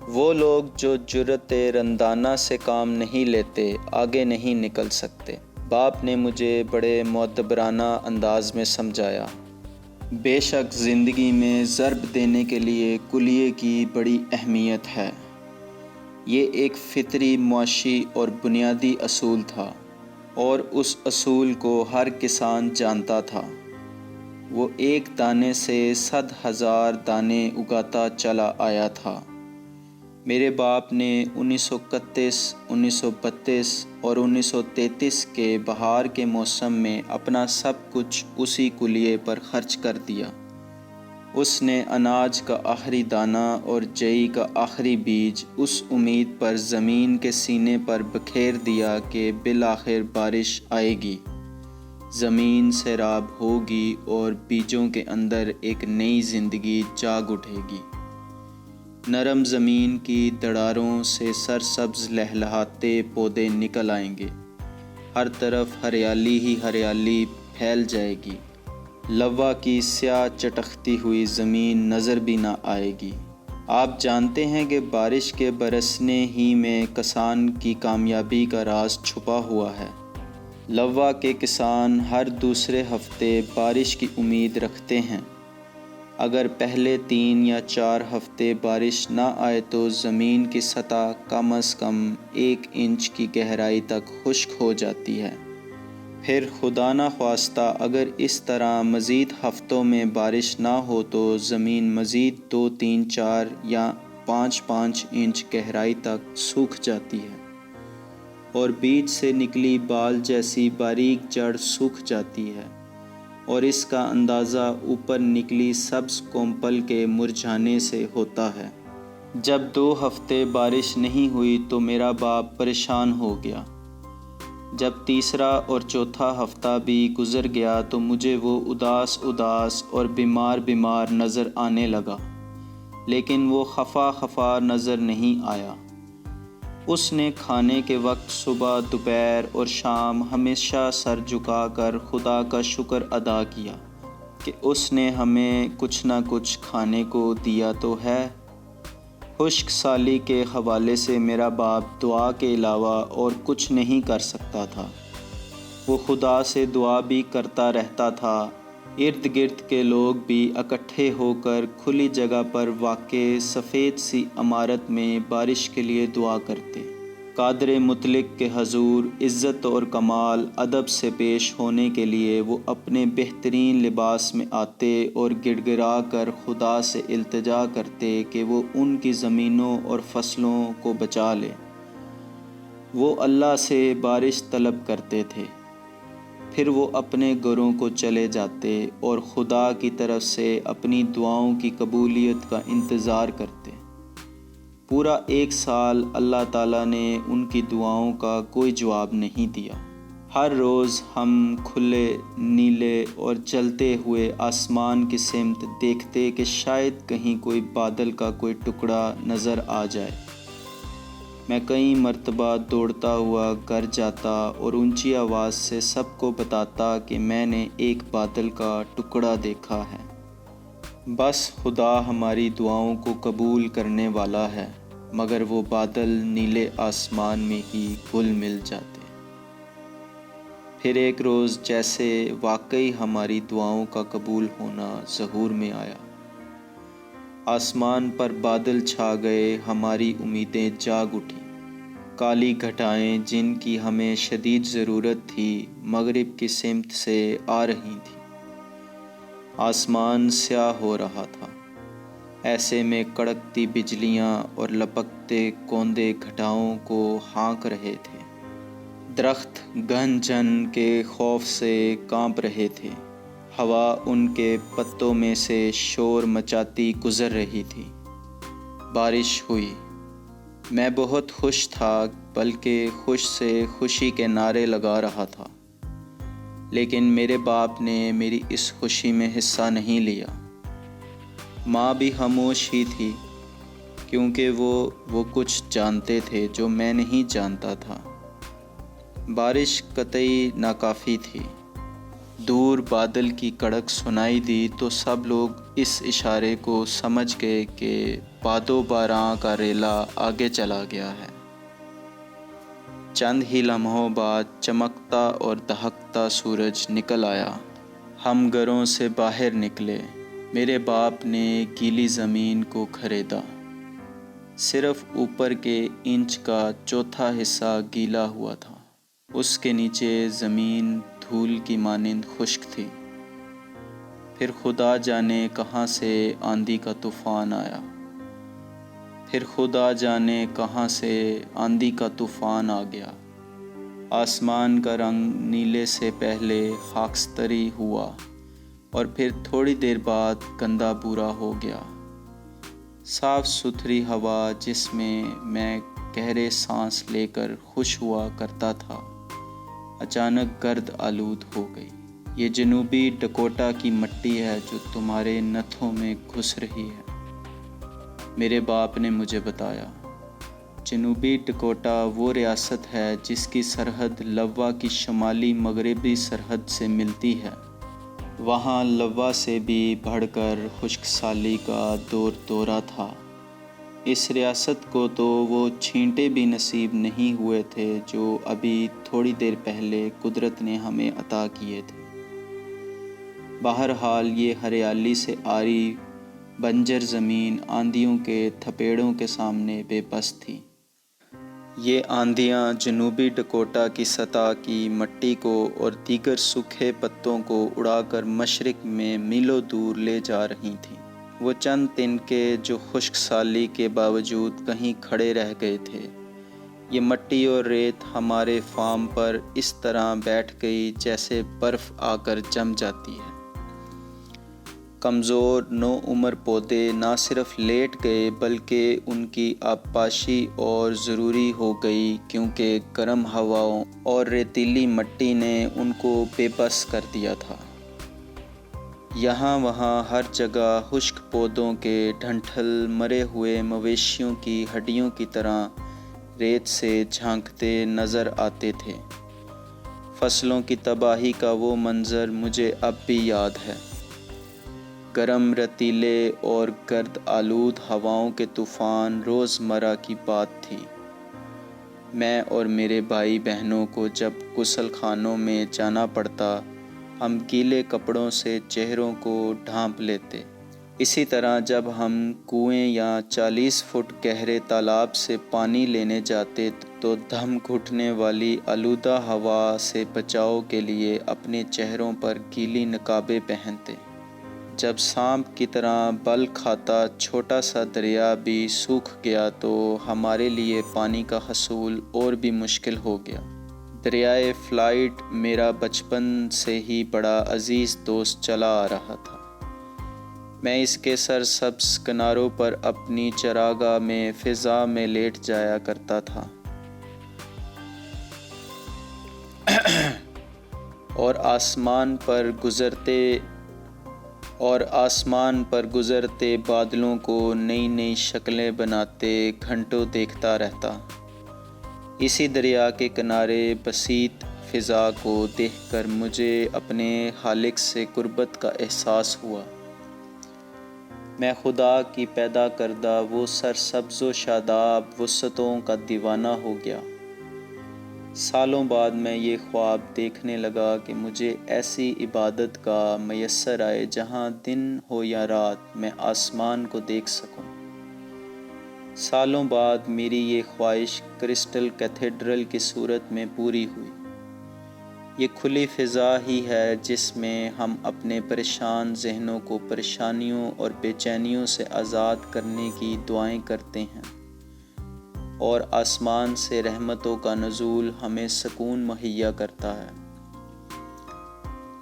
وہ لوگ جو جرأت رندانہ سے کام نہیں لیتے آگے نہیں نکل سکتے۔ باپ نے مجھے بڑے معتبرانہ انداز میں سمجھایا، بے شک زندگی میں ضرب دینے کے لیے کلیے کی بڑی اہمیت ہے۔ یہ ایک فطری، معاشی اور بنیادی اصول تھا، اور اس اصول کو ہر کسان جانتا تھا۔ وہ ایک دانے سے 100,000 دانے اگاتا چلا آیا تھا۔ میرے باپ نے 1931، 1932 اور 1933 کے بہار کے موسم میں اپنا سب کچھ اسی کلیے پر خرچ کر دیا۔ اس نے اناج کا آخری دانہ اور جئی کا آخری بیج اس امید پر زمین کے سینے پر بکھیر دیا کہ بالآخر بارش آئے گی، زمین سیراب ہوگی اور بیجوں کے اندر ایک نئی زندگی جاگ اٹھے گی۔ نرم زمین کی دڑاروں سے سرسبز لہلہاتے پودے نکل آئیں گے، ہر طرف ہریالی ہی ہریالی پھیل جائے گی، لوا کی سیاہ چٹکتی ہوئی زمین نظر بھی نہ آئے گی۔ آپ جانتے ہیں کہ بارش کے برسنے ہی میں کسان کی کامیابی کا راز چھپا ہوا ہے۔ لوا کے کسان ہر دوسرے ہفتے بارش کی امید رکھتے ہیں۔ اگر پہلے 3 یا 4 ہفتے بارش نہ آئے تو زمین کی سطح کم از کم 1 انچ کی گہرائی تک خشک ہو جاتی ہے۔ پھر خدا نخواستہ اگر اس طرح مزید ہفتوں میں بارش نہ ہو تو زمین مزید 2، 3، 4 یا 5 انچ گہرائی تک سوکھ جاتی ہے، اور بیج سے نکلی بال جیسی باریک جڑ سوکھ جاتی ہے، اور اس کا اندازہ اوپر نکلی سبز کونپل کے مرجھانے سے ہوتا ہے۔ جب 2 ہفتے بارش نہیں ہوئی تو میرا باپ پریشان ہو گیا۔ جب تیسرا اور چوتھا ہفتہ بھی گزر گیا تو مجھے وہ اداس اور بیمار نظر آنے لگا، لیکن وہ خفا نظر نہیں آیا۔ اس نے کھانے کے وقت صبح، دوپہر اور شام ہمیشہ سر جھکا کر خدا کا شکر ادا کیا کہ اس نے ہمیں کچھ نہ کچھ کھانے کو دیا تو ہے۔ خشک سالی کے حوالے سے میرا باپ دعا کے علاوہ اور کچھ نہیں کر سکتا تھا۔ وہ خدا سے دعا بھی کرتا رہتا تھا۔ ارد گرد کے لوگ بھی اکٹھے ہو کر کھلی جگہ پر واقع سفید سی عمارت میں بارش کے لیے دعا کرتے۔ قادر مطلق کے حضور عزت اور کمال ادب سے پیش ہونے کے لیے وہ اپنے بہترین لباس میں آتے اور گڑ گڑا کر خدا سے التجا کرتے کہ وہ ان کی زمینوں اور فصلوں کو بچا لے۔ وہ اللہ سے بارش طلب کرتے تھے، پھر وہ اپنے گھروں کو چلے جاتے اور خدا کی طرف سے اپنی دعاؤں کی قبولیت کا انتظار کرتے۔ پورا 1 سال اللہ تعالیٰ نے ان کی دعاؤں کا کوئی جواب نہیں دیا۔ ہر روز ہم کھلے نیلے اور جلتے ہوئے آسمان کی سمت دیکھتے کہ شاید کہیں کوئی بادل کا کوئی ٹکڑا نظر آ جائے۔ میں کئی مرتبہ دوڑتا ہوا گھر جاتا اور اونچی آواز سے سب کو بتاتا کہ میں نے ایک بادل کا ٹکڑا دیکھا ہے۔ بس خدا ہماری دعاؤں کو قبول کرنے والا ہے، مگر وہ بادل نیلے آسمان میں ہی گل مل جاتے۔ پھر ایک روز جیسے واقعی ہماری دعاؤں کا قبول ہونا ظہور میں آیا۔ آسمان پر بادل چھا گئے، ہماری امیدیں جاگ اٹھیں۔ کالی گھٹائیں جن کی ہمیں شدید ضرورت تھی مغرب کی سمت سے آ رہی تھیں۔ آسمان سیاہ ہو رہا تھا، ایسے میں کڑکتی بجلیاں اور لپکتے کوندے گھٹاؤں کو ہانک رہے تھے۔ درخت گھن جن کے خوف سے کانپ رہے تھے، ہوا ان کے پتوں میں سے شور مچاتی گزر رہی تھی۔ بارش ہوئی۔ میں بہت خوش تھا، بلکہ خوش سے خوشی کے نعرے لگا رہا تھا، لیکن میرے باپ نے میری اس خوشی میں حصہ نہیں لیا۔ ماں بھی خاموش ہی تھی، کیونکہ وہ کچھ جانتے تھے جو میں نہیں جانتا تھا۔ بارش قطعی ناکافی تھی۔ دور بادل کی کڑک سنائی دی تو سب لوگ اس اشارے کو سمجھ گئے کہ باد و باران کا ریلا آگے چلا گیا ہے۔ چند ہی لمحوں بعد چمکتا اور دہکتا سورج نکل آیا۔ ہم گھروں سے باہر نکلے۔ میرے باپ نے گیلی زمین کو خریدا۔ صرف اوپر کے انچ کا چوتھا حصہ گیلا ہوا تھا، اس کے نیچے زمین دھول کی مانند خشک تھی۔ پھر خدا جانے کہاں سے آندھی کا طوفان آیا۔ آ گیا۔ آسمان کا رنگ نیلے سے پہلے خاکستری ہوا اور پھر تھوڑی دیر بعد گندا بھورا ہو گیا۔ صاف ستھری ہوا جس میں گہرے سانس لے کر خوش ہوا کرتا تھا، اچانک گرد آلود ہو گئی۔ یہ جنوبی ڈکوٹا کی مٹی ہے جو تمہارے نتھوں میں گھس رہی ہے، میرے باپ نے مجھے بتایا۔ جنوبی ڈکوٹا وہ ریاست ہے جس کی سرحد لوا کی شمالی مغربی سرحد سے ملتی ہے۔ وہاں لوا سے بھی بڑھ کر خشک سالی کا دور دورہ تھا۔ اس ریاست کو تو وہ چھینٹے بھی نصیب نہیں ہوئے تھے جو ابھی تھوڑی دیر پہلے قدرت نے ہمیں عطا کیے تھے۔ بہرحال یہ ہریالی سے عاری بنجر زمین آندھیوں کے تھپیڑوں کے سامنے بے بس تھی۔ یہ آندھیاں جنوبی ڈکوٹا کی سطح کی مٹی کو اور دیگر سوکھے پتوں کو اڑا کر مشرق میں میلوں دور لے جا رہی تھیں۔ وہ چند تنکے جو خشک سالی کے باوجود کہیں کھڑے رہ گئے تھے۔ یہ مٹی اور ریت ہمارے فارم پر اس طرح بیٹھ گئی جیسے برف آ کر جم جاتی ہے۔ کمزور نوعمر پودے نہ صرف لیٹ گئے بلکہ ان کی آبپاشی اور ضروری ہو گئی، کیونکہ گرم ہواؤں اور ریتیلی مٹی نے ان کو بے بس کر دیا تھا۔ یہاں وہاں ہر جگہ خشک پودوں کے ڈنٹھل مرے ہوئے مویشیوں کی ہڈیوں کی طرح ریت سے جھانکتے نظر آتے تھے۔ فصلوں کی تباہی کا وہ منظر مجھے اب بھی یاد ہے۔ گرم ریتیلے اور گرد آلود ہواؤں کے طوفان روز مرہ کی بات تھی۔ میں اور میرے بھائی بہنوں کو جب غسل خانوں میں جانا پڑتا، ہم گیلے کپڑوں سے چہروں کو ڈھانپ لیتے۔ اسی طرح جب ہم کنویں یا 40 فٹ گہرے تالاب سے پانی لینے جاتے تو دم گھٹنے والی آلودہ ہوا سے بچاؤ کے لیے اپنے چہروں پر گیلی نقابیں پہنتے۔ جب سانپ کی طرح بل کھاتا چھوٹا سا دریا بھی سوکھ گیا تو ہمارے لیے پانی کا حصول اور بھی مشکل ہو گیا۔ دریائے فلائٹ میرا بچپن سے ہی بڑا عزیز دوست چلا آ رہا تھا۔ میں اس کے سرسبز کناروں پر اپنی چراگاہ میں فضا میں لیٹ جایا کرتا تھا اور آسمان پر گزرتے بادلوں کو نئی نئی شکلیں بناتے گھنٹوں دیکھتا رہتا۔ اسی دریا کے کنارے بسیط فضا کو دیکھ کر مجھے اپنے خالق سے قربت کا احساس ہوا۔ میں خدا کی پیدا کردہ وہ سرسبز و شاداب وسعتوں کا دیوانہ ہو گیا۔ سالوں بعد میں یہ خواب دیکھنے لگا کہ مجھے ایسی عبادت گاہ میسر آئے جہاں دن ہو یا رات میں آسمان کو دیکھ سکوں۔ سالوں بعد میری یہ خواہش کرسٹل کیتھیڈرل کی صورت میں پوری ہوئی۔ یہ کھلی فضا ہی ہے جس میں ہم اپنے پریشان ذہنوں کو پریشانیوں اور بے چینیوں سے آزاد کرنے کی دعائیں کرتے ہیں، اور آسمان سے رحمتوں کا نزول ہمیں سکون مہیا کرتا ہے۔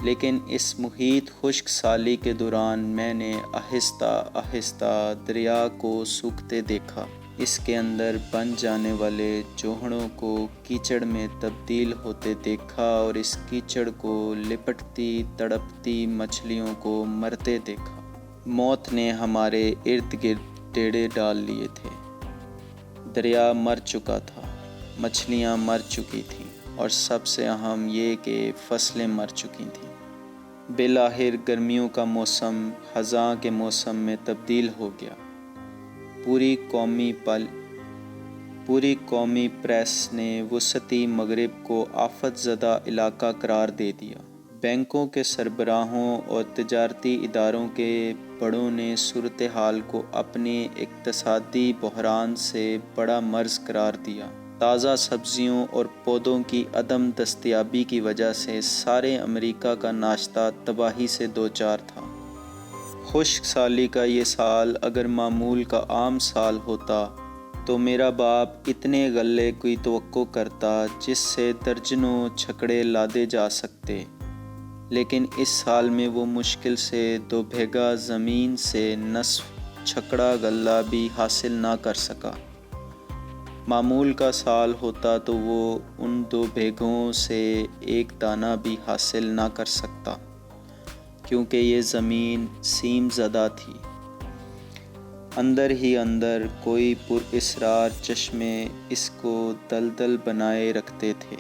لیکن اس محیط خشک سالی کے دوران میں نے آہستہ آہستہ دریا کو سوکھتے دیکھا، اس کے اندر بن جانے والے چوہڑوں کو کیچڑ میں تبدیل ہوتے دیکھا اور اس کیچڑ کو لپٹتی تڑپتی مچھلیوں کو مرتے دیکھا۔ موت نے ہمارے ارد گرد ڈیرے ڈال لیے تھے۔ دریا مر چکا تھا، مچھلیاں مر چکی تھیں، اور سب سے اہم یہ کہ فصلیں مر چکی تھیں۔ بالآخر گرمیوں کا موسم خزاں کے موسم میں تبدیل ہو گیا۔ پوری قومی پریس نے وسطی مغرب کو آفت زدہ علاقہ قرار دے دیا۔ بینکوں کے سربراہوں اور تجارتی اداروں کے بڑوں نے صورتحال کو اپنے اقتصادی بحران سے بڑا مرض قرار دیا۔ تازہ سبزیوں اور پودوں کی عدم دستیابی کی وجہ سے سارے امریکہ کا ناشتہ تباہی سے دوچار تھا۔ خشک سالی کا یہ سال اگر معمول کا عام سال ہوتا تو میرا باپ اتنے غلے کی توقع کرتا جس سے درجنوں چھکڑے لادے جا سکتے، لیکن اس سال میں وہ مشکل سے 2 بیگھہ زمین سے نصف چھکڑا غلہ بھی حاصل نہ کر سکا۔ معمول کا سال ہوتا تو وہ ان 2 بیگھوں سے 1 دانہ بھی حاصل نہ کر سکتا، کیونکہ یہ زمین سیم زدہ تھی۔ اندر ہی اندر کوئی پراسرار چشمے اس کو دلدل بنائے رکھتے تھے۔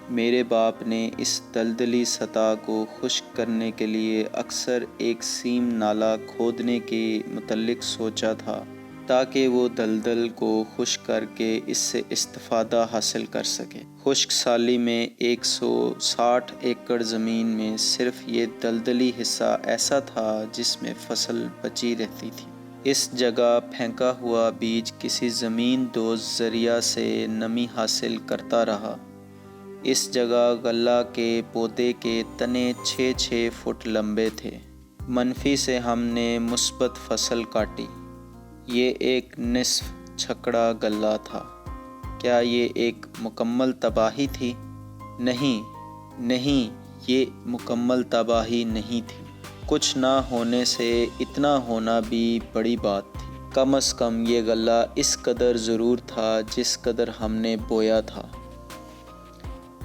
میرے باپ نے اس دلدلی سطح کو خشک کرنے کے لیے اکثر ایک سیم نالہ کھودنے کے متعلق سوچا تھا تاکہ وہ دلدل کو خشک کر کے اس سے استفادہ حاصل کر سکے۔ خشک سالی میں 160 ایکڑ زمین میں صرف یہ دلدلی حصہ ایسا تھا جس میں فصل بچی رہتی تھی۔ اس جگہ پھینکا ہوا بیج کسی زمین دوز ذریعہ سے نمی حاصل کرتا رہا۔ اس جگہ غلہ کے پودے کے تنے 6 فٹ لمبے تھے۔ منفی سے ہم نے مثبت فصل کاٹی۔ یہ ایک نصف چھکڑا غلہ تھا۔ کیا یہ ایک مکمل تباہی تھی؟ نہیں، یہ مکمل تباہی نہیں تھی۔ کچھ نہ ہونے سے اتنا ہونا بھی بڑی بات تھی۔ کم از کم یہ غلہ اس قدر ضرور تھا جس قدر ہم نے بویا تھا۔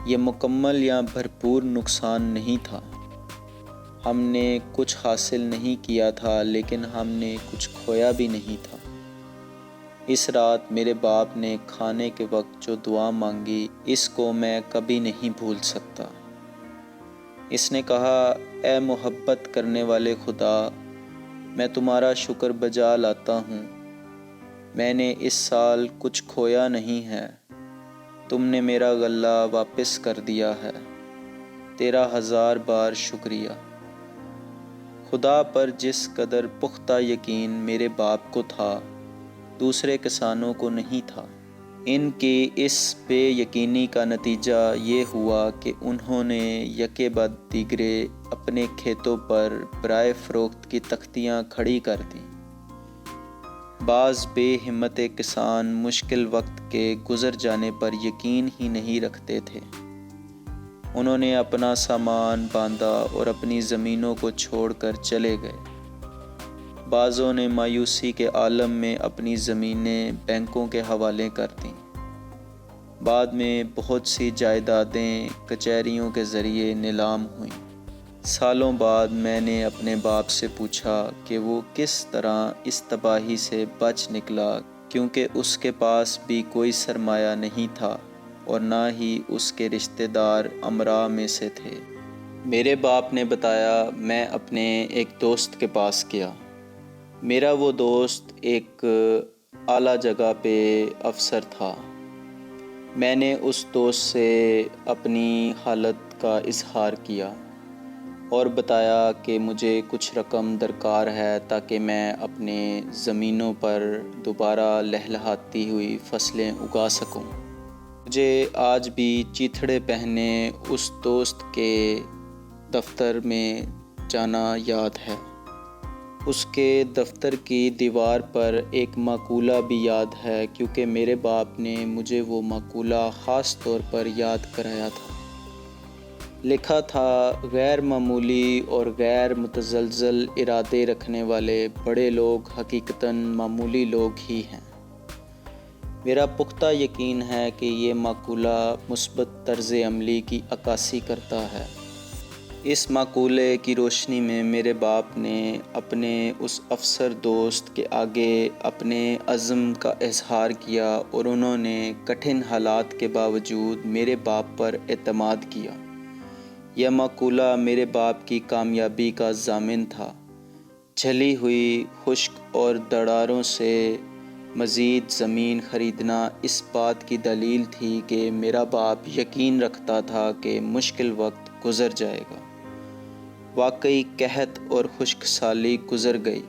یہ مکمل یا بھرپور نقصان نہیں تھا۔ ہم نے کچھ حاصل نہیں کیا تھا لیکن ہم نے کچھ کھویا بھی نہیں تھا۔ اس رات میرے باپ نے کھانے کے وقت جو دعا مانگی اس کو میں کبھی نہیں بھول سکتا۔ اس نے کہا، اے محبت کرنے والے خدا، میں تمہارا شکر بجا لاتا ہوں۔ میں نے اس سال کچھ کھویا نہیں ہے، تم نے میرا غلہ واپس کر دیا ہے، تیرا 1000 بار شکریہ۔ خدا پر جس قدر پختہ یقین میرے باپ کو تھا، دوسرے کسانوں کو نہیں تھا۔ ان کی اس بے یقینی کا نتیجہ یہ ہوا کہ انہوں نے یکے بعد دیگرے اپنے کھیتوں پر برائے فروخت کی تختیاں کھڑی کر دیں۔ بعض بے ہمت کسان مشکل وقت کے گزر جانے پر یقین ہی نہیں رکھتے تھے۔ انہوں نے اپنا سامان باندھا اور اپنی زمینوں کو چھوڑ کر چلے گئے۔ بعضوں نے مایوسی کے عالم میں اپنی زمینیں بینکوں کے حوالے کر دیں۔ بعد میں بہت سی جائیدادیں کچہریوں کے ذریعے نیلام ہوئیں۔ سالوں بعد میں نے اپنے باپ سے پوچھا کہ وہ کس طرح اس تباہی سے بچ نکلا، کیونکہ اس کے پاس بھی کوئی سرمایہ نہیں تھا اور نہ ہی اس کے رشتہ دار امراء میں سے تھے۔ میرے باپ نے بتایا، میں اپنے ایک دوست کے پاس گیا۔ میرا وہ دوست ایک اعلیٰ جگہ پہ افسر تھا۔ میں نے اس دوست سے اپنی حالت کا اظہار کیا اور بتایا کہ مجھے کچھ رقم درکار ہے تاکہ میں اپنے زمینوں پر دوبارہ لہلہاتی ہوئی فصلیں اگا سکوں۔ مجھے آج بھی چیتھڑے پہنے اس دوست کے دفتر میں جانا یاد ہے۔ اس کے دفتر کی دیوار پر ایک مقولہ بھی یاد ہے، کیونکہ میرے باپ نے مجھے وہ مقولہ خاص طور پر یاد کرایا تھا۔ لکھا تھا، غیر معمولی اور غیر متزلزل ارادے رکھنے والے بڑے لوگ حقیقتاً معمولی لوگ ہی ہیں۔ میرا پختہ یقین ہے کہ یہ مقولہ مثبت طرز عملی کی عکاسی کرتا ہے۔ اس مقولے کی روشنی میں میرے باپ نے اپنے اس افسر دوست کے آگے اپنے عزم کا اظہار کیا اور انہوں نے کٹھن حالات کے باوجود میرے باپ پر اعتماد کیا۔ یہ مقولہ میرے باپ کی کامیابی کا ضامن تھا۔ جھلی ہوئی خشک اور دراڑوں سے مزید زمین خریدنا اس بات کی دلیل تھی کہ میرا باپ یقین رکھتا تھا کہ مشکل وقت گزر جائے گا۔ واقعی قحط اور خشک سالی گزر گئی۔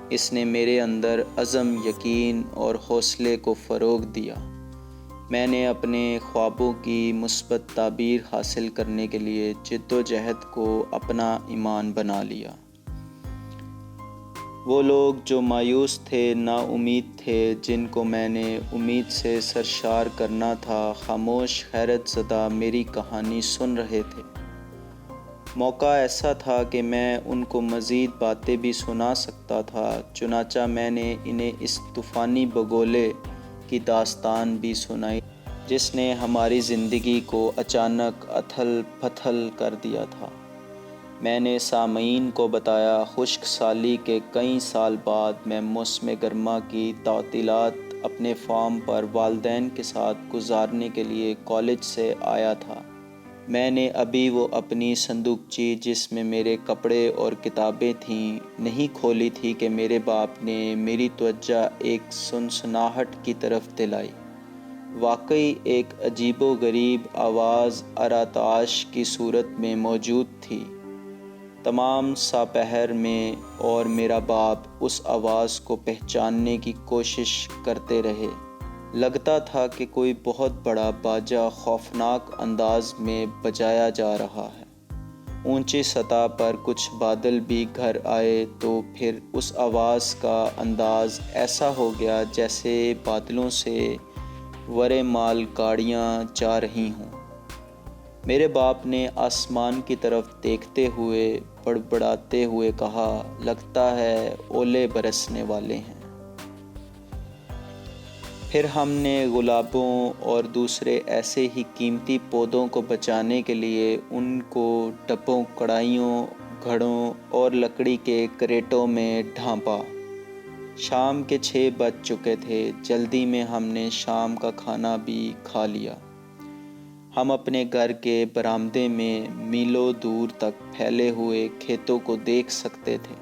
اس نے میرے اندر عزم، یقین اور حوصلے کو فروغ دیا۔ میں نے اپنے خوابوں کی مثبت تعبیر حاصل کرنے کے لیے جد و جہد کو اپنا ایمان بنا لیا۔ وہ لوگ جو مایوس تھے، نا امید تھے، جن کو میں نے امید سے سرشار کرنا تھا، خاموش حیرت زدہ میری کہانی سن رہے تھے۔ موقع ایسا تھا کہ میں ان کو مزید باتیں بھی سنا سکتا تھا، چنانچہ میں نے انہیں اس طوفانی بگولے کی داستان بھی سنائی جس نے ہماری زندگی کو اچانک اتھل پتھل کر دیا تھا۔ میں نے سامعین کو بتایا، خشک سالی کے کئی سال بعد میں موسم گرما کی تعطیلات اپنے فارم پر والدین کے ساتھ گزارنے کے لیے کالج سے آیا تھا۔ میں نے ابھی وہ اپنی صندوقچی جس میں میرے کپڑے اور کتابیں تھیں نہیں کھولی تھی کہ میرے باپ نے میری توجہ ایک سنسناہٹ کی طرف دلائی۔ واقعی ایک عجیب و غریب آواز اراتاش کی صورت میں موجود تھی تمام ساپہر میں، اور میرا باپ اس آواز کو پہچاننے کی کوشش کرتے رہے۔ لگتا تھا کہ کوئی بہت بڑا باجا خوفناک انداز میں بجایا جا رہا ہے۔ اونچی سطح پر کچھ بادل بھی گھر آئے تو پھر اس آواز کا انداز ایسا ہو گیا جیسے بادلوں سے ورے مال گاڑیاں جا رہی ہوں۔ میرے باپ نے آسمان کی طرف دیکھتے ہوئے بڑبڑاتے ہوئے کہا، لگتا ہے اولے برسنے والے ہیں۔ پھر ہم نے گلابوں اور دوسرے ایسے ہی قیمتی پودوں کو بچانے کے لیے ان کو ڈبوں، کڑاہیوں، گھڑوں اور لکڑی کے کریٹوں میں ڈھانپا۔ شام کے 6 بج چکے تھے۔ جلدی میں ہم نے شام کا کھانا بھی کھا لیا۔ ہم اپنے گھر کے برآمدے میں میلوں دور تک پھیلے ہوئے کھیتوں کو دیکھ سکتے تھے۔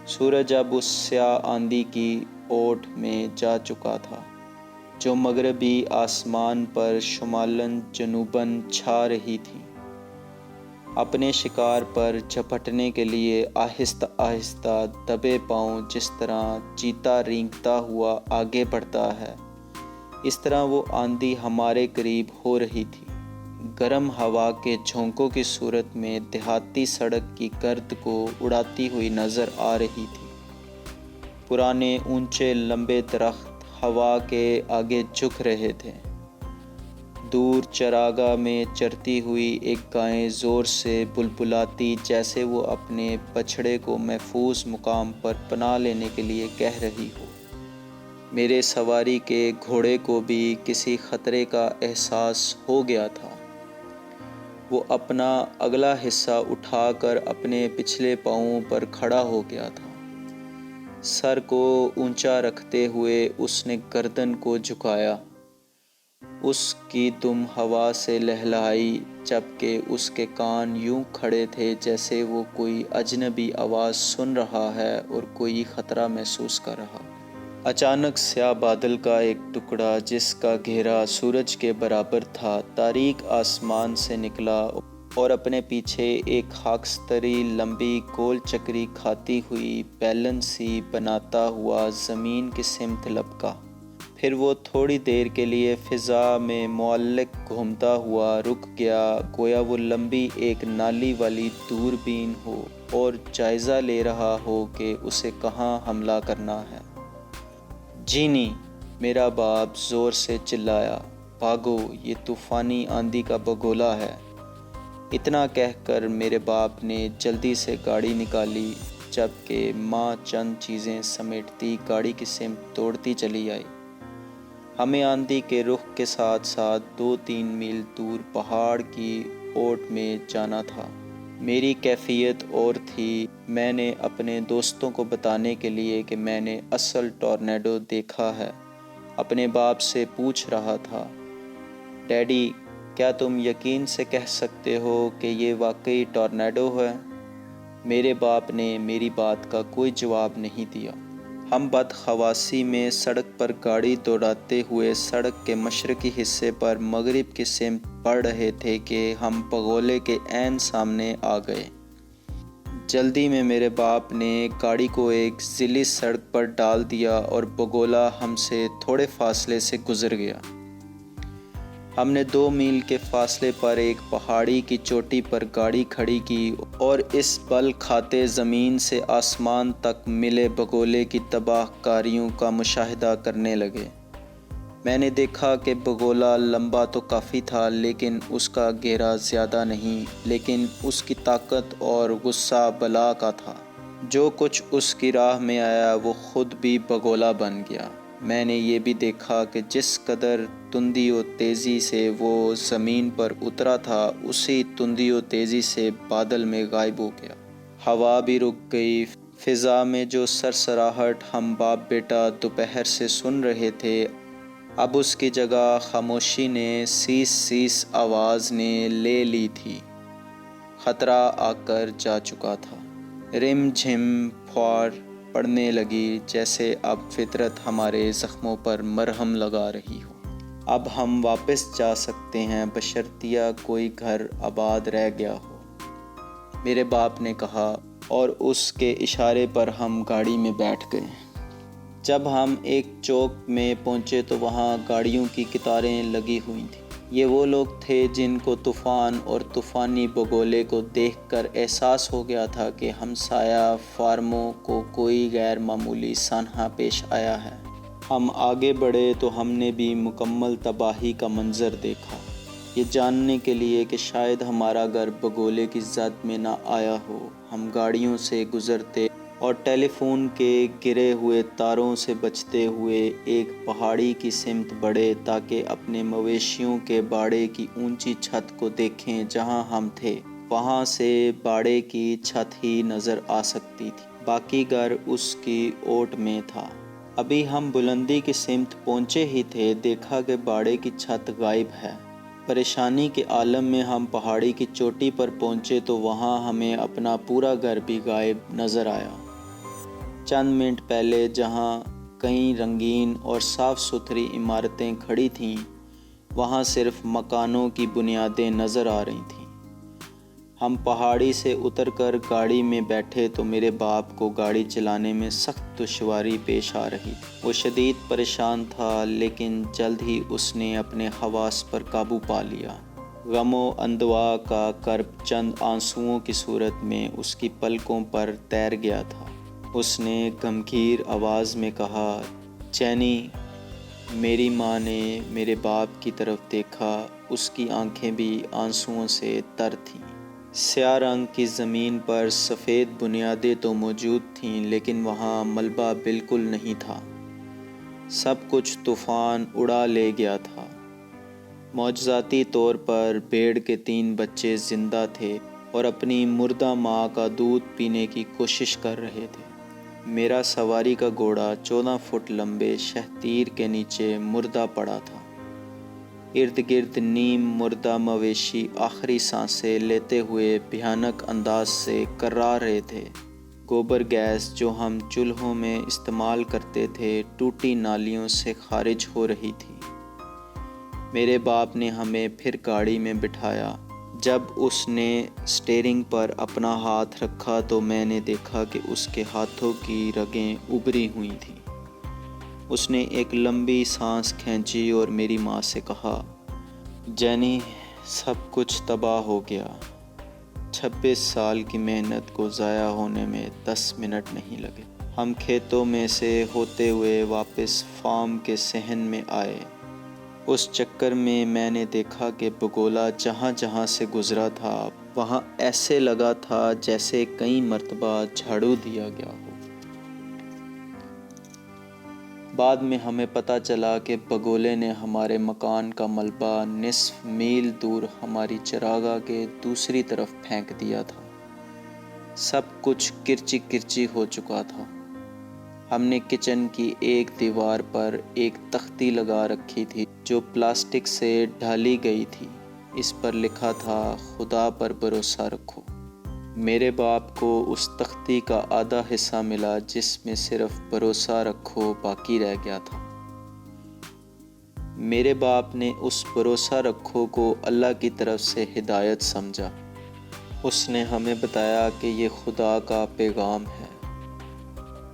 سورج اب اس سیاہ آندھی کی اوٹ میں جا چکا تھا۔ جو مغربی آسمان پر شمالاً جنوباً چھا رہی تھی، اپنے شکار پر جھپٹنے کے لیے آہستہ آہستہ دبے پاؤں جس طرح چیتا رینگتا ہوا آگے بڑھتا ہے، اس طرح وہ آندھی ہمارے قریب ہو رہی تھی۔ گرم ہوا کے جھونکوں کی صورت میں دیہاتی سڑک کی گرد کو اڑاتی ہوئی نظر آ رہی تھی۔ پرانے اونچے لمبے درخت ہوا کے آگے جھک رہے تھے۔ دور چراگاہ میں چرتی ہوئی ایک گائے زور سے بلبلاتی جیسے وہ اپنے بچھڑے کو محفوظ مقام پر پناہ لینے کے لیے کہہ رہی ہو۔ میرے سواری کے گھوڑے کو بھی کسی خطرے کا احساس ہو گیا تھا۔ وہ اپنا اگلا حصہ اٹھا کر اپنے پچھلے پاؤں پر کھڑا ہو گیا تھا۔ سر کو اونچا رکھتے ہوئے اس نے گردن کو جھکایا۔ اس کی دم ہوا سے لہلہائی جبکہ اس کے کان یوں کھڑے تھے جیسے وہ کوئی اجنبی آواز سن رہا ہے اور کوئی خطرہ محسوس کر رہا۔ اچانک سیاہ بادل کا ایک ٹکڑا جس کا گھیرا سورج کے برابر تھا تاریک آسمان سے نکلا اور اپنے پیچھے ایک خاکستری لمبی گول چکری کھاتی ہوئی بیلن سی بناتا ہوا زمین کی سمت لپکا۔ پھر وہ تھوڑی دیر کے لیے فضا میں معلق گھومتا ہوا رک گیا، گویا وہ لمبی ایک نالی والی دوربین ہو اور جائزہ لے رہا ہو کہ اسے کہاں حملہ کرنا ہے۔ جینی، میرا باپ زور سے چلایا، بھاگو، یہ طوفانی آندھی کا بگولا ہے۔ اتنا کہہ کر میرے باپ نے جلدی سے گاڑی نکالی جبکہ ماں چند چیزیں سمیٹتی گاڑی کی سمت دوڑتی چلی آئی۔ ہمیں آندھی کے رخ کے ساتھ ساتھ 2-3 میل دور پہاڑ کی اوٹ میں جانا تھا۔ میری کیفیت اور تھی، میں نے اپنے دوستوں کو بتانے کے لیے کہ میں نے اصل ٹورنیڈو دیکھا ہے، اپنے باپ سے پوچھ رہا تھا، ڈیڈی، کیا تم یقین سے کہہ سکتے ہو کہ یہ واقعی ٹورنیڈو ہے؟ میرے باپ نے میری بات کا کوئی جواب نہیں دیا۔ ہم بدخواسی میں سڑک پر گاڑی دوڑاتے ہوئے سڑک کے مشرقی حصے پر مغرب کی سمت بڑھ رہے تھے کہ ہم بگولے کے عین سامنے آ گئے۔ جلدی میں میرے باپ نے گاڑی کو ایک ضلعی سڑک پر ڈال دیا اور بگولا ہم سے تھوڑے فاصلے سے گزر گیا۔ ہم نے 2 میل کے فاصلے پر ایک پہاڑی کی چوٹی پر گاڑی کھڑی کی اور اس بل کھاتے زمین سے آسمان تک ملے بگولے کی تباہ کاریوں کا مشاہدہ کرنے لگے۔ میں نے دیکھا کہ بگولا لمبا تو کافی تھا لیکن اس کا گھیرا زیادہ نہیں، لیکن اس کی طاقت اور غصہ بلا کا تھا۔ جو کچھ اس کی راہ میں آیا وہ خود بھی بگولا بن گیا۔ میں نے یہ بھی دیکھا کہ جس قدر تندی و تیزی سے وہ زمین پر اترا تھا اسی تندی و تیزی سے بادل میں غائب ہو گیا۔ ہوا بھی رک گئی۔ فضا میں جو سرسراہٹ ہم باپ بیٹا دوپہر سے سن رہے تھے، اب اس کی جگہ خاموشی نے سیس سیس آواز نے لے لی تھی۔ خطرہ آ کر جا چکا تھا۔ رم جھم پھوار پڑنے لگی جیسے اب فطرت ہمارے زخموں پر مرہم لگا رہی ہو۔ اب ہم واپس جا سکتے ہیں بشرطیہ کوئی گھر آباد رہ گیا ہو، میرے باپ نے کہا، اور اس کے اشارے پر ہم گاڑی میں بیٹھ گئے۔ جب ہم ایک چوک میں پہنچے تو وہاں گاڑیوں کی قطاریں لگی ہوئی تھیں۔ یہ وہ لوگ تھے جن کو طوفان اور طوفانی بگولے کو دیکھ کر احساس ہو گیا تھا کہ ہمسایہ فارموں کو کوئی غیر معمولی سانحہ پیش آیا ہے۔ ہم آگے بڑھے تو ہم نے بھی مکمل تباہی کا منظر دیکھا۔ یہ جاننے کے لیے کہ شاید ہمارا گھر بگولے کی زد میں نہ آیا ہو، ہم گاڑیوں سے گزرتے اور ٹیلی فون کے گرے ہوئے تاروں سے بچتے ہوئے ایک پہاڑی کی سمت بڑھے تاکہ اپنے مویشیوں کے باڑے کی اونچی چھت کو دیکھیں۔ جہاں ہم تھے وہاں سے باڑے کی چھت ہی نظر آ سکتی تھی، باقی گھر اس کی اوٹ میں تھا۔ ابھی ہم بلندی کی سمت پہنچے ہی تھے، دیکھا کہ باڑے کی چھت غائب ہے۔ پریشانی کے عالم میں ہم پہاڑی کی چوٹی پر پہنچے تو وہاں ہمیں اپنا پورا گھر بھی غائب نظر آیا۔ چند منٹ پہلے جہاں کئی رنگین اور صاف ستھری عمارتیں کھڑی تھیں، وہاں صرف مکانوں کی بنیادیں نظر آ رہی تھیں۔ ہم پہاڑی سے اتر کر گاڑی میں بیٹھے تو میرے باپ کو گاڑی چلانے میں سخت دشواری پیش آ رہی تھی۔ وہ شدید پریشان تھا، لیکن جلد ہی اس نے اپنے حواس پر قابو پا لیا۔ غم و اندوہ کا کرب چند آنسوؤں کی صورت میں اس کی پلکوں پر تیر گیا تھا۔ اس نے گمگیر آواز میں کہا، جینی۔ میری ماں نے میرے باپ کی طرف دیکھا، اس کی آنکھیں بھی آنسوؤں سے تر تھیں۔ سیاہ رنگ کی زمین پر سفید بنیادیں تو موجود تھیں، لیکن وہاں ملبہ بالکل نہیں تھا۔ سب کچھ طوفان اڑا لے گیا تھا۔ معجزاتی طور پر بھیڑ کے 3 بچے زندہ تھے اور اپنی مردہ ماں کا دودھ پینے کی کوشش کر رہے تھے۔ میرا سواری کا گھوڑا 14 فٹ لمبے شہتیر کے نیچے مردہ پڑا تھا۔ ارد گرد نیم مردہ مویشی آخری سانسیں لیتے ہوئے بھیانک انداز سے کرا رہے تھے۔ گوبر گیس جو ہم چولہوں میں استعمال کرتے تھے ٹوٹی نالیوں سے خارج ہو رہی تھی۔ میرے باپ نے ہمیں پھر گاڑی میں بٹھایا۔ جب اس نے اسٹیئرنگ پر اپنا ہاتھ رکھا تو میں نے دیکھا کہ اس کے ہاتھوں کی رگیں ابھری ہوئی تھیں۔ اس نے ایک لمبی سانس کھینچی اور میری ماں سے کہا، جینی، سب کچھ تباہ ہو گیا۔ 26 سال کی محنت کو ضائع ہونے میں 10 منٹ نہیں لگے۔ ہم کھیتوں میں سے ہوتے ہوئے واپس فارم کے صحن میں آئے۔ اس چکر میں میں نے دیکھا کہ بگولا جہاں جہاں سے گزرا تھا وہاں ایسے لگا تھا جیسے کئی مرتبہ جھاڑو دیا گیا ہو۔ بعد میں ہمیں پتہ چلا کہ بگولے نے ہمارے مکان کا ملبہ نصف میل دور ہماری چراگاہ کے دوسری طرف پھینک دیا تھا۔ سب کچھ کرچی کرچی ہو چکا تھا۔ ہم نے کچن کی ایک دیوار پر ایک تختی لگا رکھی تھی جو پلاسٹک سے ڈھالی گئی تھی۔ اس پر لکھا تھا، خدا پر بھروسہ رکھو۔ میرے باپ کو اس تختی کا آدھا حصہ ملا جس میں صرف بھروسہ رکھو باقی رہ گیا تھا۔ میرے باپ نے اس بھروسہ رکھو کو اللہ کی طرف سے ہدایت سمجھا۔ اس نے ہمیں بتایا کہ یہ خدا کا پیغام ہے۔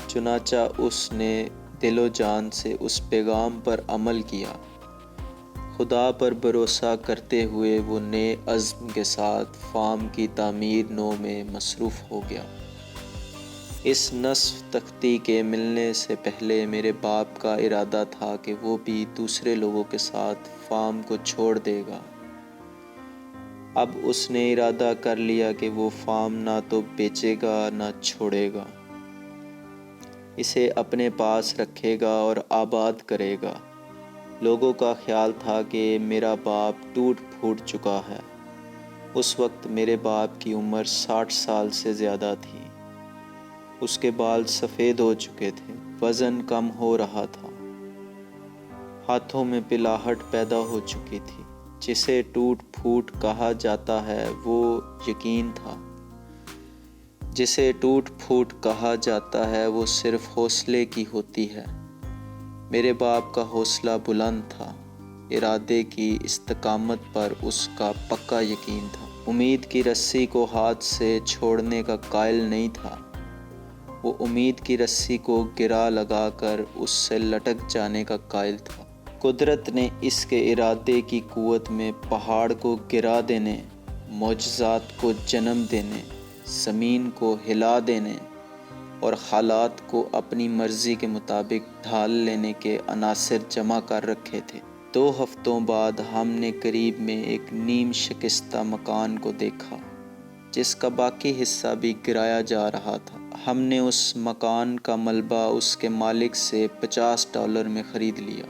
چنانچہ اس نے دل و جان سے اس پیغام پر عمل کیا۔ خدا پر بھروسہ کرتے ہوئے وہ نئے عزم کے ساتھ فارم کی تعمیر نو میں مصروف ہو گیا۔ اس نصف تختی کے ملنے سے پہلے میرے باپ کا ارادہ تھا کہ وہ بھی دوسرے لوگوں کے ساتھ فارم کو چھوڑ دے گا۔ اب اس نے ارادہ کر لیا کہ وہ فارم نہ تو بیچے گا نہ چھوڑے گا۔ اسے اپنے پاس رکھے گا اور آباد کرے گا۔ لوگوں کا خیال تھا کہ میرا باپ ٹوٹ پھوٹ چکا ہے۔ اس وقت میرے باپ کی عمر 60 سال سے زیادہ تھی۔ اس کے بال سفید ہو چکے تھے، وزن کم ہو رہا تھا، ہاتھوں میں پلاہٹ پیدا ہو چکی تھی۔ جسے ٹوٹ پھوٹ کہا جاتا ہے وہ یقین تھا۔ جسے ٹوٹ پھوٹ کہا جاتا ہے وہ صرف حوصلے کی ہوتی ہے۔ میرے باپ کا حوصلہ بلند تھا، ارادے کی استقامت پر اس کا پکا یقین تھا۔ امید کی رسی کو ہاتھ سے چھوڑنے کا قائل نہیں تھا۔ وہ امید کی رسی کو گرا لگا کر اس سے لٹک جانے کا قائل تھا۔ قدرت نے اس کے ارادے کی قوت میں پہاڑ کو گرا دینے، معجزات کو جنم دینے، زمین کو ہلا دینے اور حالات کو اپنی مرضی کے مطابق ڈھال لینے کے عناصر جمع کر رکھے تھے۔ 2 ہفتوں بعد ہم نے قریب میں ایک نیم شکستہ مکان کو دیکھا جس کا باقی حصہ بھی گرایا جا رہا تھا۔ ہم نے اس مکان کا ملبہ اس کے مالک سے $50 میں خرید لیا۔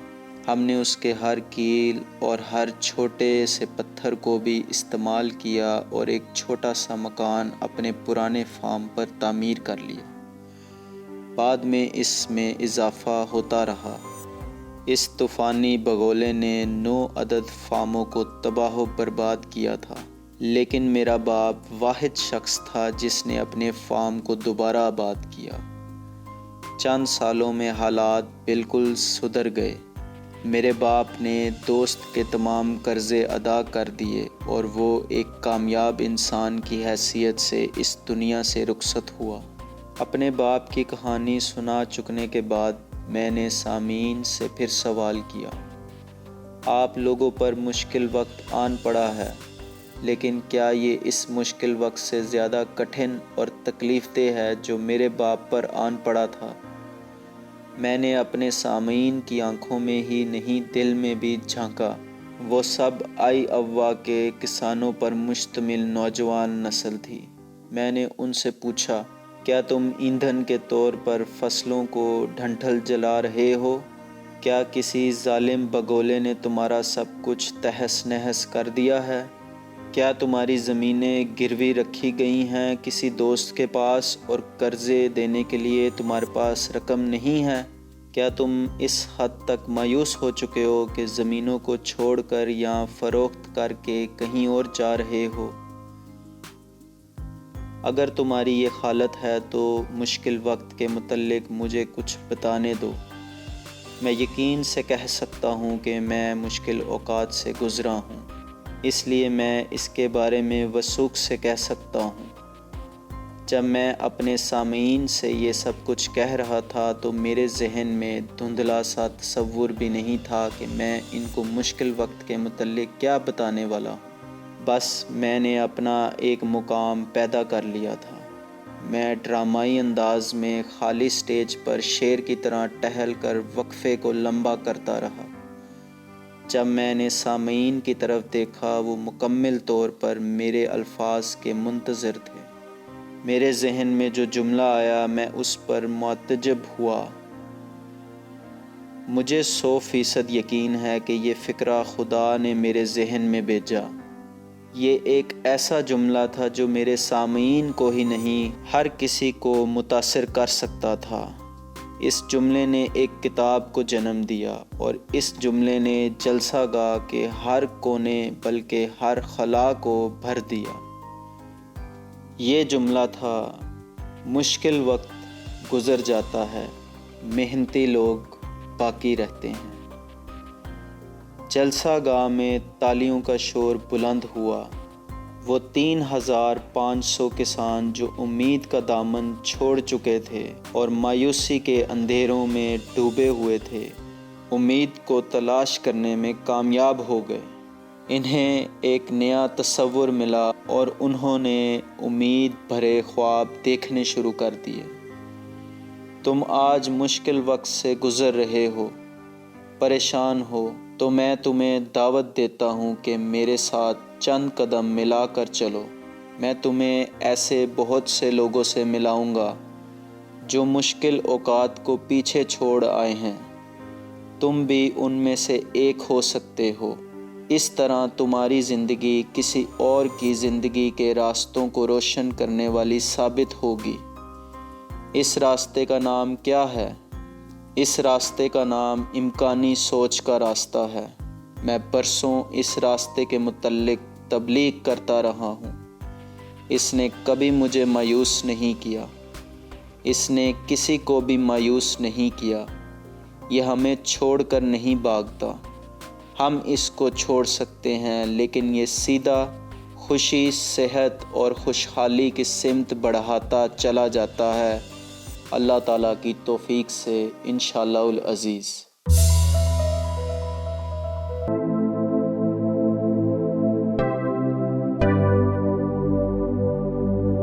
ہم نے اس کے ہر کیل اور ہر چھوٹے سے پتھر کو بھی استعمال کیا اور ایک چھوٹا سا مکان اپنے پرانے فارم پر تعمیر کر لیا۔ بعد میں اس میں اضافہ ہوتا رہا۔ اس طوفانی بگولے نے 9 عدد فارموں کو تباہ و برباد کیا تھا، لیکن میرا باپ واحد شخص تھا جس نے اپنے فارم کو دوبارہ آباد کیا۔ چند سالوں میں حالات بالکل سدھر گئے۔ میرے باپ نے دوست کے تمام قرضے ادا کر دیے اور وہ ایک کامیاب انسان کی حیثیت سے اس دنیا سے رخصت ہوا۔ اپنے باپ کی کہانی سنا چکنے کے بعد میں نے سامعین سے پھر سوال کیا، آپ لوگوں پر مشکل وقت آن پڑا ہے، لیکن کیا یہ اس مشکل وقت سے زیادہ کٹھن اور تکلیف دہ ہے جو میرے باپ پر آن پڑا تھا؟ میں نے اپنے سامعین کی آنکھوں میں ہی نہیں دل میں بھی جھانکا۔ وہ سب آئی اوا کے کسانوں پر مشتمل نوجوان نسل تھی۔ میں نے ان سے پوچھا، کیا تم ایندھن کے طور پر فصلوں کو ڈھنڈھل جلا رہے ہو؟ کیا کسی ظالم بگولے نے تمہارا سب کچھ تہس نہس کر دیا ہے؟ کیا تمہاری زمینیں گروی رکھی گئی ہیں کسی دوست کے پاس اور قرضے دینے کے لیے تمہارے پاس رقم نہیں ہے؟ کیا تم اس حد تک مایوس ہو چکے ہو کہ زمینوں کو چھوڑ کر یا فروخت کر کے کہیں اور جا رہے ہو؟ اگر تمہاری یہ حالت ہے تو مشکل وقت کے متعلق مجھے کچھ بتانے دو۔ میں یقین سے کہہ سکتا ہوں کہ میں مشکل اوقات سے گزرا ہوں، اس لیے میں اس کے بارے میں وثوق سے کہہ سکتا ہوں۔ جب میں اپنے سامعین سے یہ سب کچھ کہہ رہا تھا تو میرے ذہن میں دھندلا سا تصور بھی نہیں تھا کہ میں ان کو مشکل وقت کے متعلق کیا بتانے والا ہوں۔ بس میں نے اپنا ایک مقام پیدا کر لیا تھا۔ میں ڈرامائی انداز میں خالی سٹیج پر شیر کی طرح ٹہل کر وقفے کو لمبا کرتا رہا۔ جب میں نے سامعین کی طرف دیکھا وہ مکمل طور پر میرے الفاظ کے منتظر تھے۔ میرے ذہن میں جو جملہ آیا میں اس پر معتجب ہوا۔ مجھے 100% یقین ہے کہ یہ فقرہ خدا نے میرے ذہن میں بھیجا۔ یہ ایک ایسا جملہ تھا جو میرے سامعین کو ہی نہیں ہر کسی کو متاثر کر سکتا تھا۔ اس جملے نے ایک کتاب کو جنم دیا اور اس جملے نے جلسہ گاہ کے ہر کونے بلکہ ہر خلا کو بھر دیا۔ یہ جملہ تھا، مشکل وقت گزر جاتا ہے، محنتی لوگ باقی رہتے ہیں۔ جلسہ گاہ میں تالیوں کا شور بلند ہوا۔ وہ 3500 کسان جو امید کا دامن چھوڑ چکے تھے اور مایوسی کے اندھیروں میں ڈوبے ہوئے تھے، امید کو تلاش کرنے میں کامیاب ہو گئے۔ انہیں ایک نیا تصور ملا اور انہوں نے امید بھرے خواب دیکھنے شروع کر دیے۔ تم آج مشکل وقت سے گزر رہے ہو، پریشان ہو، تو میں تمہیں دعوت دیتا ہوں کہ میرے ساتھ چند قدم ملا کر چلو۔ میں تمہیں ایسے بہت سے لوگوں سے ملاؤں گا جو مشکل اوقات کو پیچھے چھوڑ آئے ہیں۔ تم بھی ان میں سے ایک ہو سکتے ہو۔ اس طرح تمہاری زندگی کسی اور کی زندگی کے راستوں کو روشن کرنے والی ثابت ہوگی۔ اس راستے کا نام کیا ہے؟ اس راستے کا نام امکانی سوچ کا راستہ ہے۔ میں برسوں اس راستے کے متعلق تبلیغ کرتا رہا ہوں۔ اس نے کبھی مجھے مایوس نہیں کیا۔ اس نے کسی کو بھی مایوس نہیں کیا۔ یہ ہمیں چھوڑ کر نہیں بھاگتا۔ ہم اس کو چھوڑ سکتے ہیں لیکن یہ سیدھا خوشی، صحت اور خوشحالی کی سمت بڑھاتا چلا جاتا ہے، اللہ تعالیٰ کی توفیق سے انشاءاللہ العزیز۔